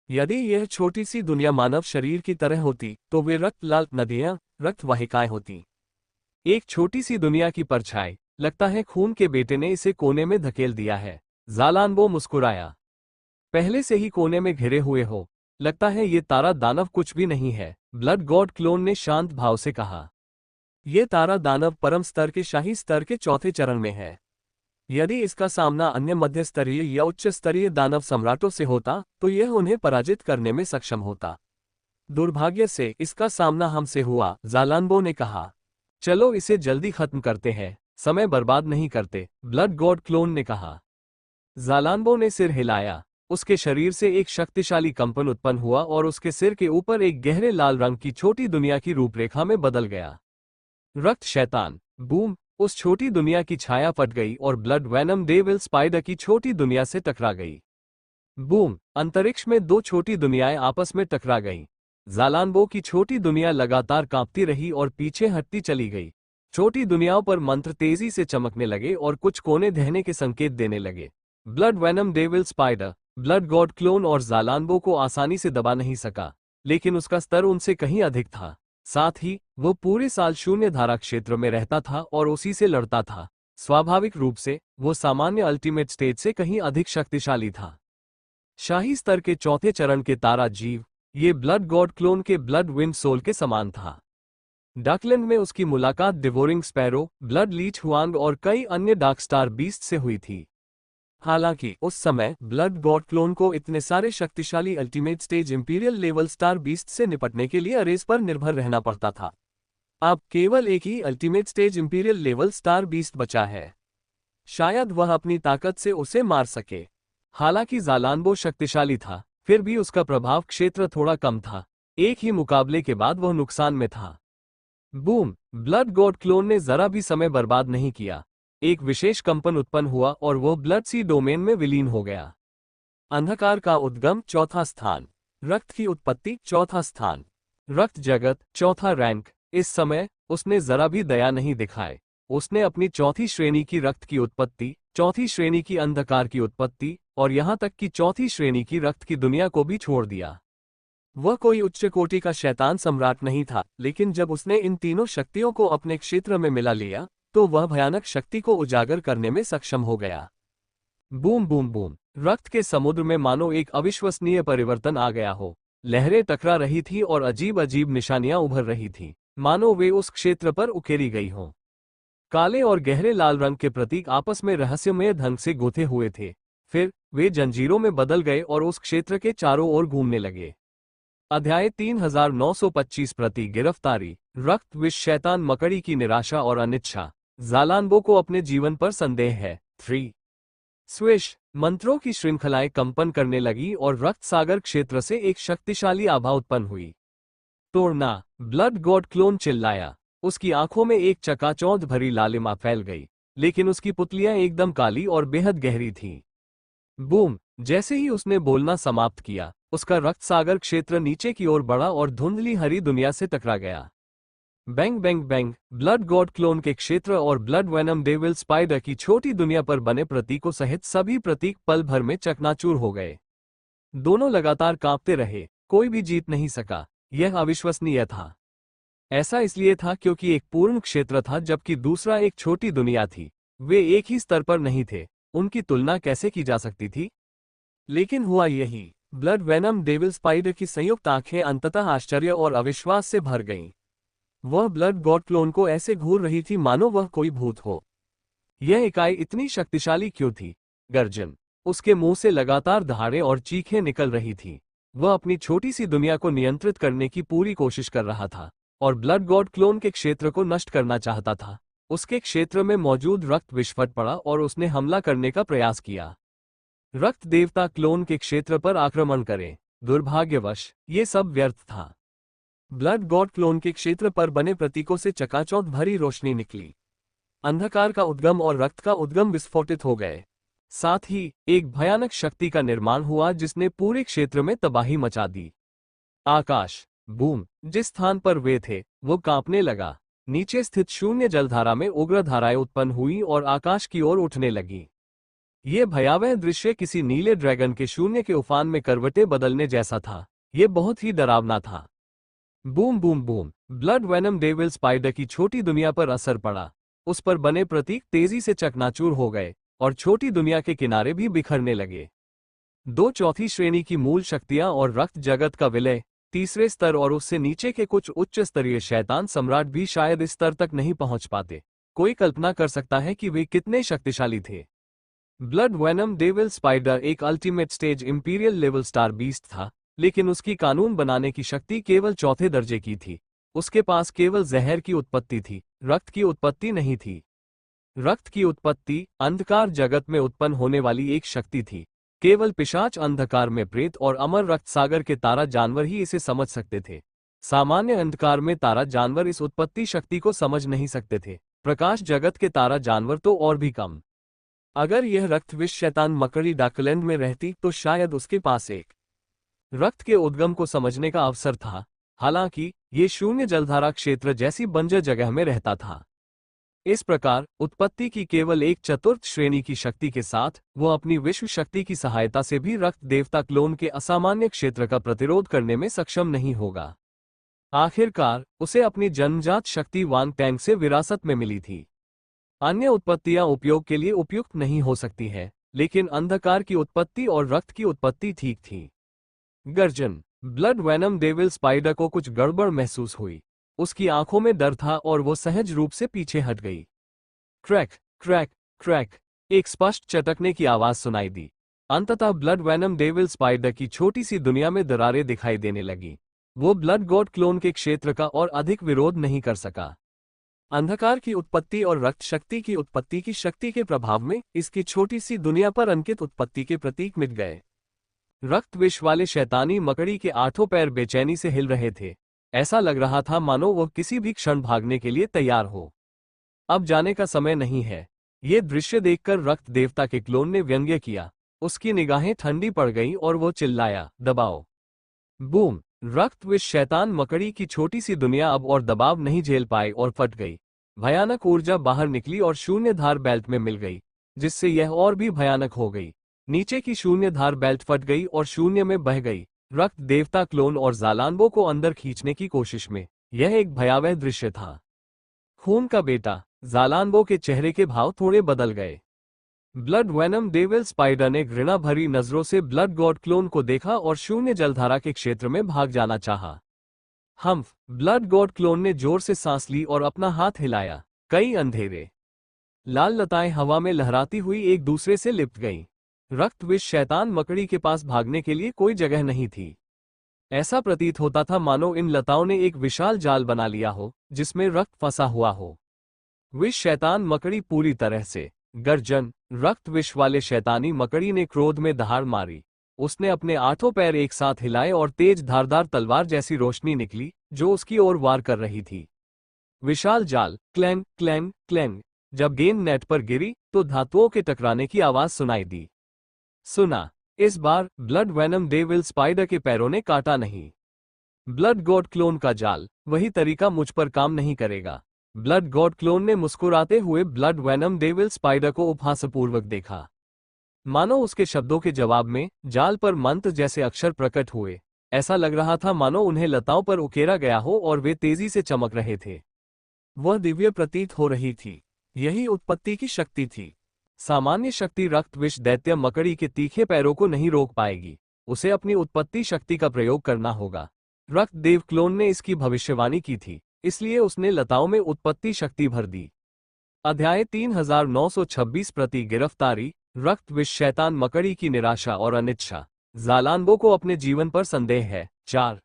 यदि यह छोटी सी दुनिया मानव शरीर की तरह होती, तो वे रक्त लाल नदियां, रक्त वाहिकाएं होती। एक छोटी सी दुनिया की परछाई। लगता है खून के बेटे ने इसे कोने में धकेल दिया है। ज़ालानबो मुस्कुराया। पहले से ही कोने में घिरे हुए हो। लगता है ये तारा दानव कुछ भी नहीं है, ब्लड गॉड क्लोन ने शांत भाव से कहा। ये तारा दानव परम स्तर के शाही स्तर के चौथे चरण में है। यदि इसका सामना अन्य मध्य स्तरीय या उच्च स्तरीय दानव सम्राटों से होता, तो यह उन्हें पराजित करने में सक्षम होता। दुर्भाग्य से इसका सामना हमसे हुआ, ज़ालानबो ने कहा। चलो इसे जल्दी खत्म करते हैं, समय बर्बाद नहीं करते, ब्लड गॉड क्लोन ने कहा। ज़ालानबो ने सिर हिलाया। उसके शरीर से एक शक्तिशाली कंपन उत्पन्न हुआ और उसके सिर के ऊपर एक गहरे लाल रंग की छोटी दुनिया की रूपरेखा में बदल गया। रक्त शैतान! बूम! उस छोटी दुनिया की छाया फट गई और ब्लड वेनम डेविल स्पाइडर की छोटी दुनिया से टकरा गई। बूम! अंतरिक्ष में दो छोटी दुनियाएं आपस में टकरा गईं। ज़ालानबो की छोटी दुनिया लगातार कांपती रही और पीछे हटती चली गई। छोटी दुनियाओं पर मंत्र तेजी से चमकने लगे और कुछ कोने दहने के संकेत देने लगे। Blood venom devil spider, blood god clone और ज़ालानबो को आसानी से दबा नहीं सका, लेकिन उसका स्तर उनसे कहीं अधिक था। साथ ही वो पूरे साल शून्य धारा क्षेत्र में रहता था और उसी से लड़ता था। स्वाभाविक रूप से वो सामान्य अल्टीमेट स्टेज से कहीं अधिक शक्तिशाली था। शाही स्तर के चौथे चरण के तारा जीव, ये ब्लड गॉड क्लोन के ब्लड विंड सोल के समान था। डकलैंड में उसकी मुलाकात devouring sparrow, blood leech Huang और कई अन्य डार्क स्टार बीस्ट से हुई थी। हालांकि उस समय ब्लड गॉड क्लोन को इतने सारे शक्तिशाली ultimate stage imperial level star beast से निपटने के लिए रेस पर निर्भर रहना पड़ता था। अब केवल एक ही ultimate stage imperial level star beast बचा है। शायद वह अपनी ताकत से उसे मार सके। हालांकि ज़ालानबो शक्तिशाली था, फिर भी उसका प्रभाव क्षेत्र थोड़ा कम था। एक ही मुकाबले के बाद वह नुकसान में था। बूम! ब्लड गॉड क्लोन ने जरा भी समय बर्बाद नहीं किया। एक विशेष कंपन उत्पन्न हुआ और वो ब्लड सी डोमेन में विलीन हो गया। अंधकार का उद्गम चौथा स्थान, रक्त की उत्पत्ति चौथा स्थान, रक्त जगत चौथा रैंक। इस समय उसने जरा भी दया नहीं दिखाए। उसने अपनी चौथी श्रेणी की रक्त की उत्पत्ति, चौथी श्रेणी की अंधकार की उत्पत्ति और यहां तक कि चौथी श्रेणी की रक्त की दुनिया को भी छोड़ दिया। वह कोई उच्च कोटि का शैतान सम्राट नहीं था, लेकिन जब उसने इन तीनों शक्तियों को अपने क्षेत्र में मिला लिया तो वह भयानक शक्ति को उजागर करने में सक्षम हो गया। बूम बूम बूम, रक्त के समुद्र में मानो एक अविश्वसनीय परिवर्तन आ गया हो। लहरें टकरा रही थी और अजीब अजीब निशानियां उभर रही थीं, मानो वे उस क्षेत्र पर उकेरी गई हों। काले और गहरे लाल रंग के प्रतीक आपस में रहस्यमय ढंग से गुथे हुए थे। फिर वे जंजीरों में बदल गए और उस क्षेत्र के चारों ओर घूमने लगे। अध्याय 3925 प्रति गिरफ्तारी, रक्त विष शैतान मकड़ी की निराशा और अनिच्छा। ज़ालानबो को अपने जीवन पर संदेह है। 3 स्विश, मंत्रों की श्रृंखलाएं कंपन करने लगी और रक्त सागर क्षेत्र से एक शक्तिशाली आभा उत्पन्न हुई। तोड़ना, ब्लड गॉड क्लोन चिल्लाया। उसकी आंखों में एक चकाचौंध भरी लालिमा फैल गई, लेकिन उसकी पुतलियां एकदम काली और बेहद गहरी थीं। बूम, जैसे ही उसने बोलना समाप्त किया, उसका रक्त सागर क्षेत्र नीचे की ओर बढ़ा और धुंधली हरी दुनिया से टकरा गया। Bang bang bang, blood god clone के क्षेत्र और ब्लड वेनम डेविल स्पाइडर की छोटी दुनिया पर बने प्रतीकों सहित सभी प्रतीक पल भर में चकनाचूर हो गए। दोनों लगातार कांपते रहे, कोई भी जीत नहीं सका। यह अविश्वसनीय था। ऐसा इसलिए था क्योंकि एक पूर्ण क्षेत्र था जबकि दूसरा एक छोटी दुनिया थी। वे एक ही स्तर पर नहीं थे, उनकी तुलना कैसे की जा सकती थी? लेकिन हुआ यही, ब्लड वेनम डेविल स्पाइडर की संयुक्त आंखें अंततः आश्चर्य और अविश्वास से भर गईं। वह ब्लड गॉड क्लोन को ऐसे घूर रही थी मानो वह कोई भूत हो। यह इकाई इतनी शक्तिशाली क्यों थी? गर्जन, उसके मुंह से लगातार दहाड़े और चीखें निकल रही थी। वह अपनी छोटी सी दुनिया को नियंत्रित करने की पूरी कोशिश कर रहा था और ब्लड गॉड क्लोन के क्षेत्र को नष्ट करना चाहता था। उसके क्षेत्र में मौजूद रक्त विस्फोट पड़ा और उसने हमला करने का प्रयास किया। रक्त देवता क्लोन के क्षेत्र पर आक्रमण करें। दुर्भाग्यवश ये सब व्यर्थ था। ब्लड गॉड क्लोन के क्षेत्र पर बने प्रतीकों से चकाचौंध भरी रोशनी निकली। अंधकार का उद्गम और रक्त का उद्गम विस्फोटित हो गए। साथ ही एक भयानक शक्ति का निर्माण हुआ जिसने पूरे क्षेत्र में तबाही मचा दी। आकाश, बूम, जिस स्थान पर वे थे वो कांपने लगा। नीचे स्थित शून्य जलधारा में उग्र धाराएं उत्पन्न हुई और आकाश की ओर उठने लगी। ये भयावह दृश्य किसी नीले ड्रैगन के शून्य के उफान में करवटें बदलने जैसा था। ये बहुत ही डरावना था। Boom boom boom, blood venom devil spider की छोटी दुनिया पर असर पड़ा। उस पर बने प्रतीक तेजी से चकनाचूर हो गए और छोटी दुनिया के किनारे भी बिखरने लगे। दो चौथी श्रेणी की मूल शक्तियां और रक्त जगत का विलय, तीसरे स्तर और उससे नीचे के कुछ उच्च स्तरीय शैतान सम्राट भी शायद इस स्तर तक नहीं पहुंच पाते। कोई कल्पना कर सकता है कि वे कितने शक्तिशाली थे। ब्लड वेनम डेविल स्पाइडर एक ultimate stage imperial level star beast था, लेकिन उसकी कानून बनाने की शक्ति केवल चौथे दर्जे की थी। उसके पास केवल जहर की उत्पत्ति थी, रक्त की उत्पत्ति नहीं थी। रक्त की उत्पत्ति अंधकार जगत में उत्पन्न होने वाली एक शक्ति थी। केवल पिशाच, अंधकार में प्रेत और अमर रक्त सागर के तारा जानवर ही इसे समझ सकते थे। सामान्य अंधकार में तारा जानवर इस उत्पत्ति शक्ति को समझ नहीं सकते थे। प्रकाश जगत के तारा जानवर तो और भी कम। अगर यह रक्त विष शैतान मकड़ी डार्कलैंड में रहती तो शायद उसके पास एक रक्त के उद्गम को समझने का अवसर था। हालांकि ये शून्य जलधारा क्षेत्र जैसी बंजर जगह में रहता था। इस प्रकार उत्पत्ति की केवल एक चतुर्थ श्रेणी की शक्ति के साथ वह अपनी विश्व शक्ति की सहायता से भी रक्त देवता क्लोन के असामान्य क्षेत्र का प्रतिरोध करने में सक्षम नहीं होगा। आखिरकार उसे अपनी जन्मजात शक्ति वांग टैंग से विरासत में मिली थी। अन्य उत्पत्तियां उपयोग के लिए उपयुक्त नहीं हो सकती है, लेकिन अंधकार की उत्पत्ति और रक्त की उत्पत्ति ठीक थी। गर्जन, ब्लड वेनम डेविल स्पाइडर को कुछ गड़बड़ महसूस हुई। उसकी आंखों में डर था और वो सहज रूप से पीछे हट गई। क्रैक क्रैक क्रैक, एक स्पष्ट चटकने की आवाज सुनाई दी। अंततः ब्लड वेनम डेविल स्पाइडर की छोटी सी दुनिया में दरारें दिखाई देने लगी। वो ब्लड गॉड क्लोन के क्षेत्र का और अधिक विरोध नहीं कर सका। अंधकार की उत्पत्ति और रक्त शक्ति की उत्पत्ति की शक्ति के प्रभाव में इसकी छोटी सी दुनिया पर अंकित उत्पत्ति के प्रतीक मिट गए। रक्त विष वाले शैतानी मकड़ी के आठों पैर बेचैनी से हिल रहे थे। ऐसा लग रहा था मानो वह किसी भी क्षण भागने के लिए तैयार हो। अब जाने का समय नहीं है। ये दृश्य देखकर रक्त देवता के क्लोन ने व्यंग्य किया। उसकी निगाहें ठंडी पड़ गईं और वो चिल्लाया, दबाओ। बूम! रक्त विष शैतान मकड़ी की छोटी सी दुनिया अब और दबाव नहीं झेल पाई और फट गई। भयानक ऊर्जा बाहर निकली और शून्यधार बेल्ट में मिल गई, जिससे यह और भी भयानक हो गई। नीचे की शून्यधार बेल्ट फट गई और शून्य में बह गई, रक्त देवता क्लोन और ज़ालानबो को अंदर खींचने की कोशिश में। यह एक भयावह दृश्य था। खून का बेटा, ज़ालानबो के चेहरे के भाव थोड़े बदल गए। ब्लड वेनम डेविल स्पाइडर ने घृणा भरी नजरों से ब्लड गॉड क्लोन को देखा और शून्य जलधारा के क्षेत्र में भाग जाना चाहा। हम्फ! ब्लड गॉड क्लोन ने जोर से सांस ली और अपना हाथ हिलाया। कई अंधेरे लाल लताएं हवा में लहराती हुई एक दूसरे से लिपट गईं। रक्त विष शैतान मकड़ी के पास भागने के लिए कोई जगह नहीं थी। ऐसा प्रतीत होता था मानो इन लताओं ने एक विशाल जाल बना लिया हो, जिसमें रक्त फंसा हुआ हो। विष शैतान मकड़ी पूरी तरह से गर्जन। रक्त विष वाले शैतानी मकड़ी ने क्रोध में दहाड़ मारी। उसने अपने 8 पैर एक साथ हिलाए और तेज धारदार तलवार जैसी रोशनी निकली, जो उसकी ओर वार कर रही थी। विशाल जाल, क्लैंग क्लैंग क्लैंग। जब गेंद नेट पर गिरी तो धातुओं के टकराने की आवाज सुनाई दी। सुना। इस बार ब्लड वेनम डेविल स्पाइडर के पैरों ने काटा नहीं। ब्लड गॉड क्लोन का जाल, वही तरीका मुझ पर काम नहीं करेगा। ब्लड गॉड क्लोन ने मुस्कुराते हुए ब्लड वेनम डेविल स्पाइडर को उपहासपूर्वक देखा। मानो उसके शब्दों के जवाब में जाल पर मंत्र जैसे अक्षर प्रकट हुए। ऐसा लग रहा था मानो उन्हें लताओं पर उकेरा गया हो और वे तेजी से चमक रहे थे। वह दिव्य प्रतीत हो रही थी। यही उत्पत्ति की शक्ति थी। सामान्य शक्ति रक्त विष दैत्य मकड़ी के तीखे पैरों को नहीं रोक पाएगी। उसे अपनी उत्पत्ति शक्ति का प्रयोग करना होगा। रक्त देव क्लोन ने इसकी भविष्यवाणी की थी, इसलिए उसने लताओं में उत्पत्ति शक्ति भर दी। अध्याय 3926 प्रति गिरफ्तारी। रक्त विष शैतान मकड़ी की निराशा और अनिच्छा। ज़ालानबो को अपने जीवन पर संदेह है। 4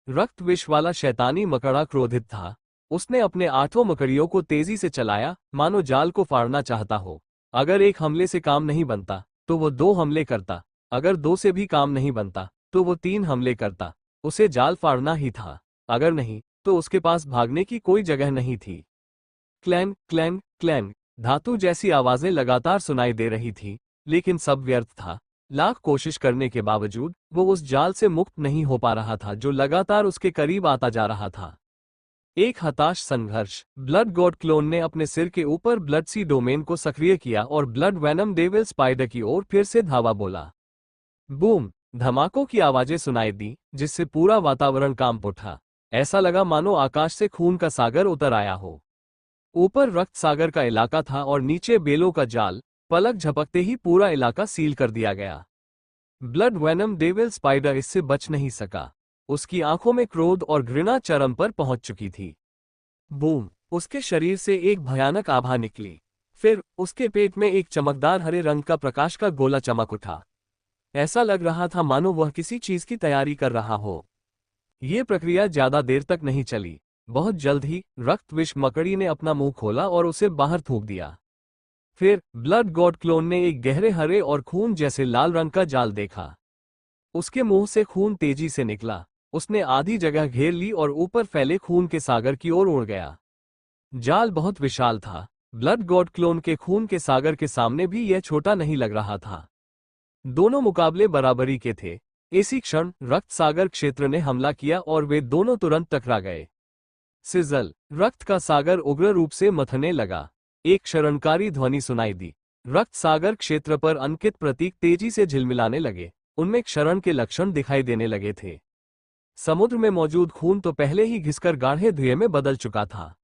रक्त विष वाला शैतानी मकड़ा क्रोधित था। उसने अपने 8 मकड़ियों को तेजी से चलाया, मानो जाल को फाड़ना चाहता हो। अगर एक हमले से काम नहीं बनता तो वो 2 हमले करता। अगर 2 से भी काम नहीं बनता तो वो 3 हमले करता। उसे जाल फाड़ना ही था। अगर नहीं तो उसके पास भागने की कोई जगह नहीं थी। Clang clang clang. धातु जैसी आवाजें लगातार सुनाई दे रही थी, लेकिन सब व्यर्थ था। लाख कोशिश करने के बावजूद वो उस जाल से मुक्त नहीं हो पा रहा था जो लगातार उसके करीब आता जा रहा था। एक हताश संघर्ष। ब्लड गॉड क्लोन ने अपने सिर के ऊपर ब्लड सी डोमेन को सक्रिय किया और ब्लड वेनम डेविल स्पाइडर की ओर फिर से धावा बोला। बूम! धमाकों की आवाजें सुनाई दी, जिससे पूरा वातावरण कांप उठा। ऐसा लगा मानो आकाश से खून का सागर उतर आया हो। ऊपर रक्त सागर का इलाका था और नीचे बेलों का जाल। पलक झपकते ही पूरा इलाका सील कर दिया गया। ब्लड वेनम डेविल स्पाइडर इससे बच नहीं सका। उसकी आंखों में क्रोध और घृणा चरम पर पहुंच चुकी थी। बूम! उसके शरीर से एक भयानक आभा निकली। फिर उसके पेट में एक चमकदार हरे रंग का प्रकाश का गोला चमक उठा। ऐसा लग रहा था मानो वह किसी चीज की तैयारी कर रहा हो। ये प्रक्रिया ज्यादा देर तक नहीं चली। बहुत जल्द ही रक्त विष मकड़ी ने अपना मुंह खोला और उसे बाहर थूक दिया। फिर ब्लड गॉड क्लोन ने एक गहरे हरे और खून जैसे लाल रंग का जाल देखा। उसके मुंह से खून तेजी से निकला। उसने आधी जगह घेर ली और ऊपर फैले खून के सागर की ओर उड़ गया। जाल बहुत विशाल था। ब्लड गॉड क्लोन के खून के सागर के सामने भी यह छोटा नहीं लग रहा था। दोनों मुकाबले बराबरी के थे। इसी क्षण रक्त सागर क्षेत्र ने हमला किया और वे दोनों तुरंत टकरा गए। सिजल! रक्त का सागर उग्र रूप से मथने लगा। एक क्षरणकारी ध्वनि सुनाई दी। रक्त सागर क्षेत्र पर अंकित प्रतीक तेजी से झिलमिलाने लगे। उनमें क्षरण के लक्षण दिखाई देने लगे थे। समुद्र में मौजूद खून तो पहले ही घिसकर गाढ़े धुएं में बदल चुका था।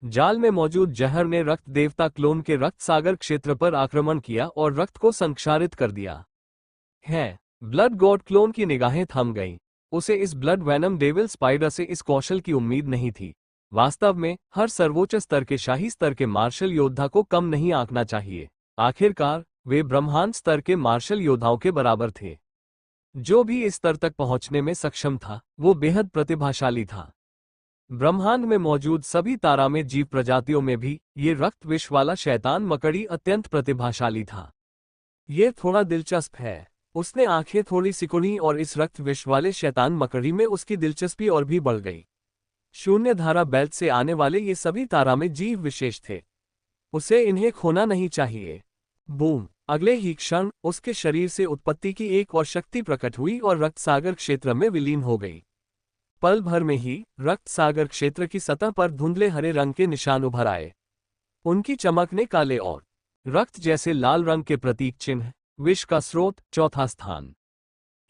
जाल में मौजूद जहर ने रक्त देवता क्लोन के रक्त सागर क्षेत्र पर आक्रमण किया और रक्त को संक्षारित कर दिया। है ब्लड गॉड क्लोन की निगाहें थम गईं। उसे इस ब्लड वेनम डेविल स्पाइडर से इस कौशल की उम्मीद नहीं थी। वास्तव में हर सर्वोच्च स्तर के शाही स्तर के मार्शल योद्धा को कम नहीं आंकना चाहिए। आखिरकार वे ब्रह्मांड स्तर के मार्शल योद्धाओं के बराबर थे। जो भी इस स्तर तक पहुंचने में सक्षम था वो बेहद प्रतिभाशाली था। ब्रह्मांड में मौजूद सभी तारा में जीव प्रजातियों में भी ये रक्त विष वाला शैतान मकड़ी अत्यंत प्रतिभाशाली था। ये थोड़ा दिलचस्प है। उसने आंखें थोड़ी सिकुड़ी और इस रक्त विष वाले शैतान मकड़ी में उसकी दिलचस्पी और भी बढ़ गई। शून्य धारा बेल्ट से आने वाले ये सभी तारा में जीव विशेष थे। उसे इन्हें खोना नहीं चाहिए। बूम! अगले ही क्षण उसके शरीर से उत्पत्ति की एक और शक्ति प्रकट हुई और रक्त सागर क्षेत्र में विलीन हो गई। पल भर में ही रक्त सागर क्षेत्र की सतह पर धुंधले हरे रंग के निशान उभर आए। उनकी चमक ने काले और रक्त जैसे लाल रंग के प्रतीक चिन्ह, विष का स्रोत, चौथा स्थान।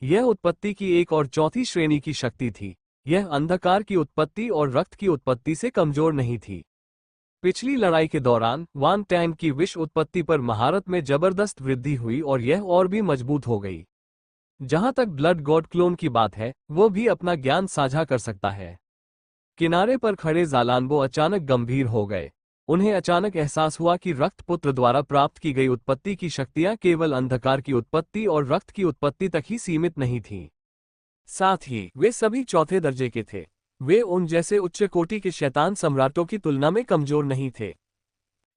यह उत्पत्ति की एक और चौथी श्रेणी की शक्ति थी। यह अंधकार की उत्पत्ति और रक्त की उत्पत्ति से कमजोर नहीं थी। पिछली लड़ाई के दौरान वान टैन की विष उत्पत्ति पर महारत में जबरदस्त वृद्धि हुई और यह और भी मजबूत हो गई। जहां तक ब्लड गॉड क्लोन की बात है, वो भी अपना ज्ञान साझा कर सकता है। किनारे पर खड़े ज़ालानबो अचानक गंभीर हो गए। उन्हें अचानक एहसास हुआ कि रक्तपुत्र द्वारा प्राप्त की गई उत्पत्ति की शक्तियां केवल अंधकार की उत्पत्ति और रक्त की उत्पत्ति तक ही सीमित नहीं थीं। साथ ही वे सभी चौथे दर्जे के थे। वे उन जैसे उच्च कोटि के शैतान सम्राटों की तुलना में कमजोर नहीं थे।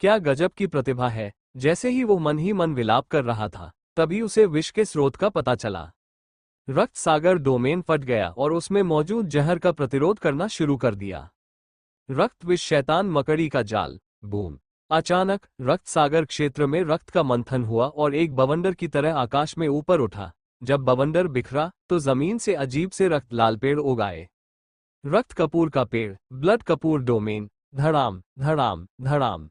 क्या गजब की प्रतिभा है! जैसे ही वो मन ही मन विलाप कर रहा था, तभी उसे विष के स्रोत का पता चला। रक्त सागर डोमेन फट गया और उसमें मौजूद जहर का प्रतिरोध करना शुरू कर दिया। रक्त विष शैतान मकड़ी का जाल। बूम! अचानक रक्त सागर क्षेत्र में रक्त का मंथन हुआ और एक बवंडर की तरह आकाश में ऊपर उठा। जब बवंडर बिखरा तो जमीन से अजीब से रक्त लाल पेड़ उग आए। रक्त कपूर का पेड़, ब्लड कपूर डोमेन। धड़ाम धड़ाम धड़ाम।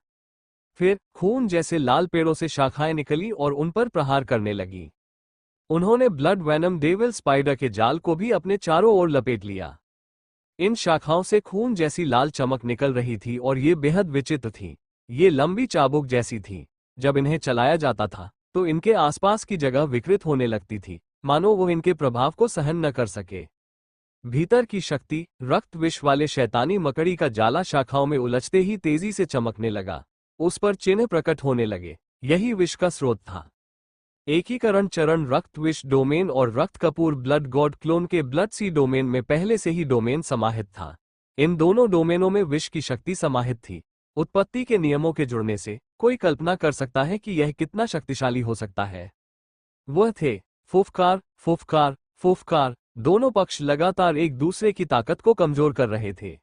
फिर खून जैसे लाल पेड़ों से शाखाएं निकली और उन पर प्रहार करने लगी। उन्होंने ब्लड वैनम डेविल स्पाइडर के जाल को भी अपने चारों ओर लपेट लिया। इन शाखाओं से खून जैसी लाल चमक निकल रही थी और ये बेहद विचित्र थी। ये लंबी चाबुक जैसी थी। जब इन्हें चलाया जाता था तो इनके आसपास की जगह विकृत होने लगती थी, मानो वो इनके प्रभाव को सहन न कर सके। भीतर की शक्ति, रक्त विष वाले शैतानी मकड़ी का जाला शाखाओं में उलझते ही तेजी से चमकने लगा। उस पर चिन्ह प्रकट होने लगे। यही विष का स्रोत था। एकीकरण चरण रक्त विष डोमेन और रक्त कपूर ब्लड गॉड क्लोन के ब्लड सी डोमेन में पहले से ही डोमेन समाहित था। इन दोनों डोमेनों में विष की शक्ति समाहित थी। उत्पत्ति के नियमों के जुड़ने से कोई कल्पना कर सकता है कि यह कितना शक्तिशाली हो सकता है। वह थे फुफकार, फुफकार, फुफकार। दोनों पक्ष लगातार एक दूसरे की ताकत को कमजोर कर रहे थे।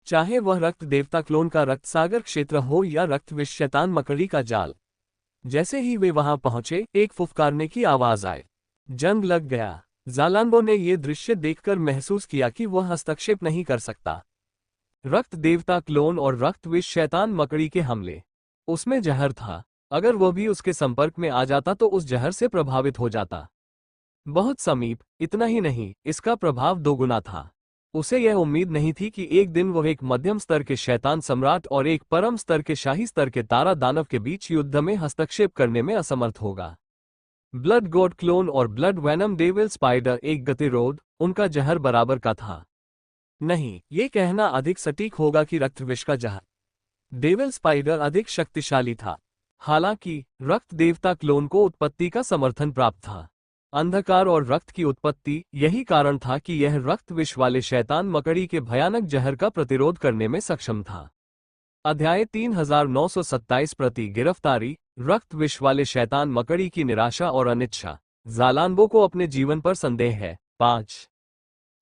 चाहे वह रक्त देवता क्लोन का रक्त सागर क्षेत्र हो या रक्त विष शैतान मकड़ी का जाल। जैसे ही वे वहां पहुंचे, एक फुफकारने की आवाज आई। जंग लग गया। ज़ालानबो ने यह दृश्य देखकर महसूस किया कि वह हस्तक्षेप नहीं कर सकता। रक्त देवता क्लोन और रक्त विष शैतान मकड़ी के हमले। उसमें जहर था। अगर वह भी उसके संपर्क में आ जाता तो उस जहर से प्रभावित हो जाता। बहुत समीप। इतना ही नहीं, इसका प्रभाव दोगुना था। उसे यह उम्मीद नहीं थी कि एक दिन वह एक मध्यम स्तर के शैतान सम्राट और एक परम स्तर के शाही स्तर के तारा दानव के बीच युद्ध में हस्तक्षेप करने में असमर्थ होगा। ब्लड गॉड क्लोन और ब्लड वैनम डेविल स्पाइडर एक गतिरोध, उनका जहर बराबर का था। नहीं, ये कहना अधिक सटीक होगा कि रक्त विष का जहर डेविल स्पाइडर अधिक शक्तिशाली था। हालांकि रक्त देवता क्लोन को उत्पत्ति का समर्थन प्राप्त था। अंधकार और रक्त की उत्पत्ति, यही कारण था कि यह रक्त विष वाले शैतान मकड़ी के भयानक जहर का प्रतिरोध करने में सक्षम था। अध्याय 3927 प्रति गिरफ्तारी। रक्त विष वाले शैतान मकड़ी की निराशा और अनिच्छा। ज़ालानबो को अपने जीवन पर संदेह है। 5।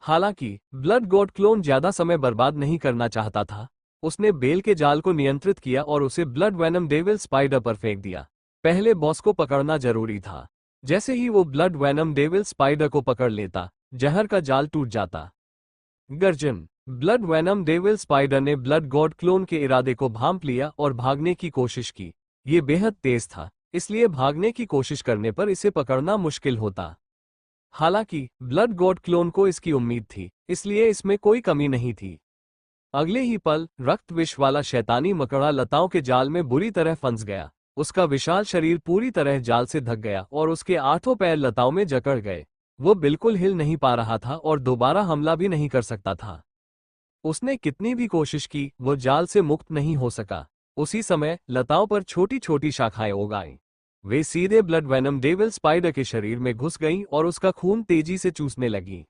हालांकि ब्लड गॉड क्लोन ज्यादा समय बर्बाद नहीं करना चाहता था। उसने बेल के जाल को नियंत्रित किया और उसे ब्लड वैनम डेविल स्पाइडर पर फेंक दिया। पहले बॉस को पकड़ना जरूरी था। जैसे ही वो ब्लड वैनम डेविल स्पाइडर को पकड़ लेता, जहर का जाल टूट जाता। गर्जन। ब्लड वैनम डेविल स्पाइडर ने ब्लड गॉड क्लोन के इरादे को भांप लिया और भागने की कोशिश की। ये बेहद तेज था, इसलिए भागने की कोशिश करने पर इसे पकड़ना मुश्किल होता। हालांकि ब्लड गॉड क्लोन को इसकी उम्मीद थी, इसलिए इसमें कोई कमी नहीं थी। अगले ही पल रक्त विष वाला शैतानी मकड़ा लताओं के जाल में बुरी तरह फंस गया। उसका विशाल शरीर पूरी तरह जाल से ढक गया और उसके आठों पैर लताओं में जकड़ गए। वो बिल्कुल हिल नहीं पा रहा था और दोबारा हमला भी नहीं कर सकता था। उसने कितनी भी कोशिश की, वो जाल से मुक्त नहीं हो सका। उसी समय लताओं पर छोटी छोटी शाखाएं उग आईं। वे सीधे ब्लड वैनम डेविल स्पाइडर के शरीर में घुस गईं और उसका खून तेजी से चूसने लगी।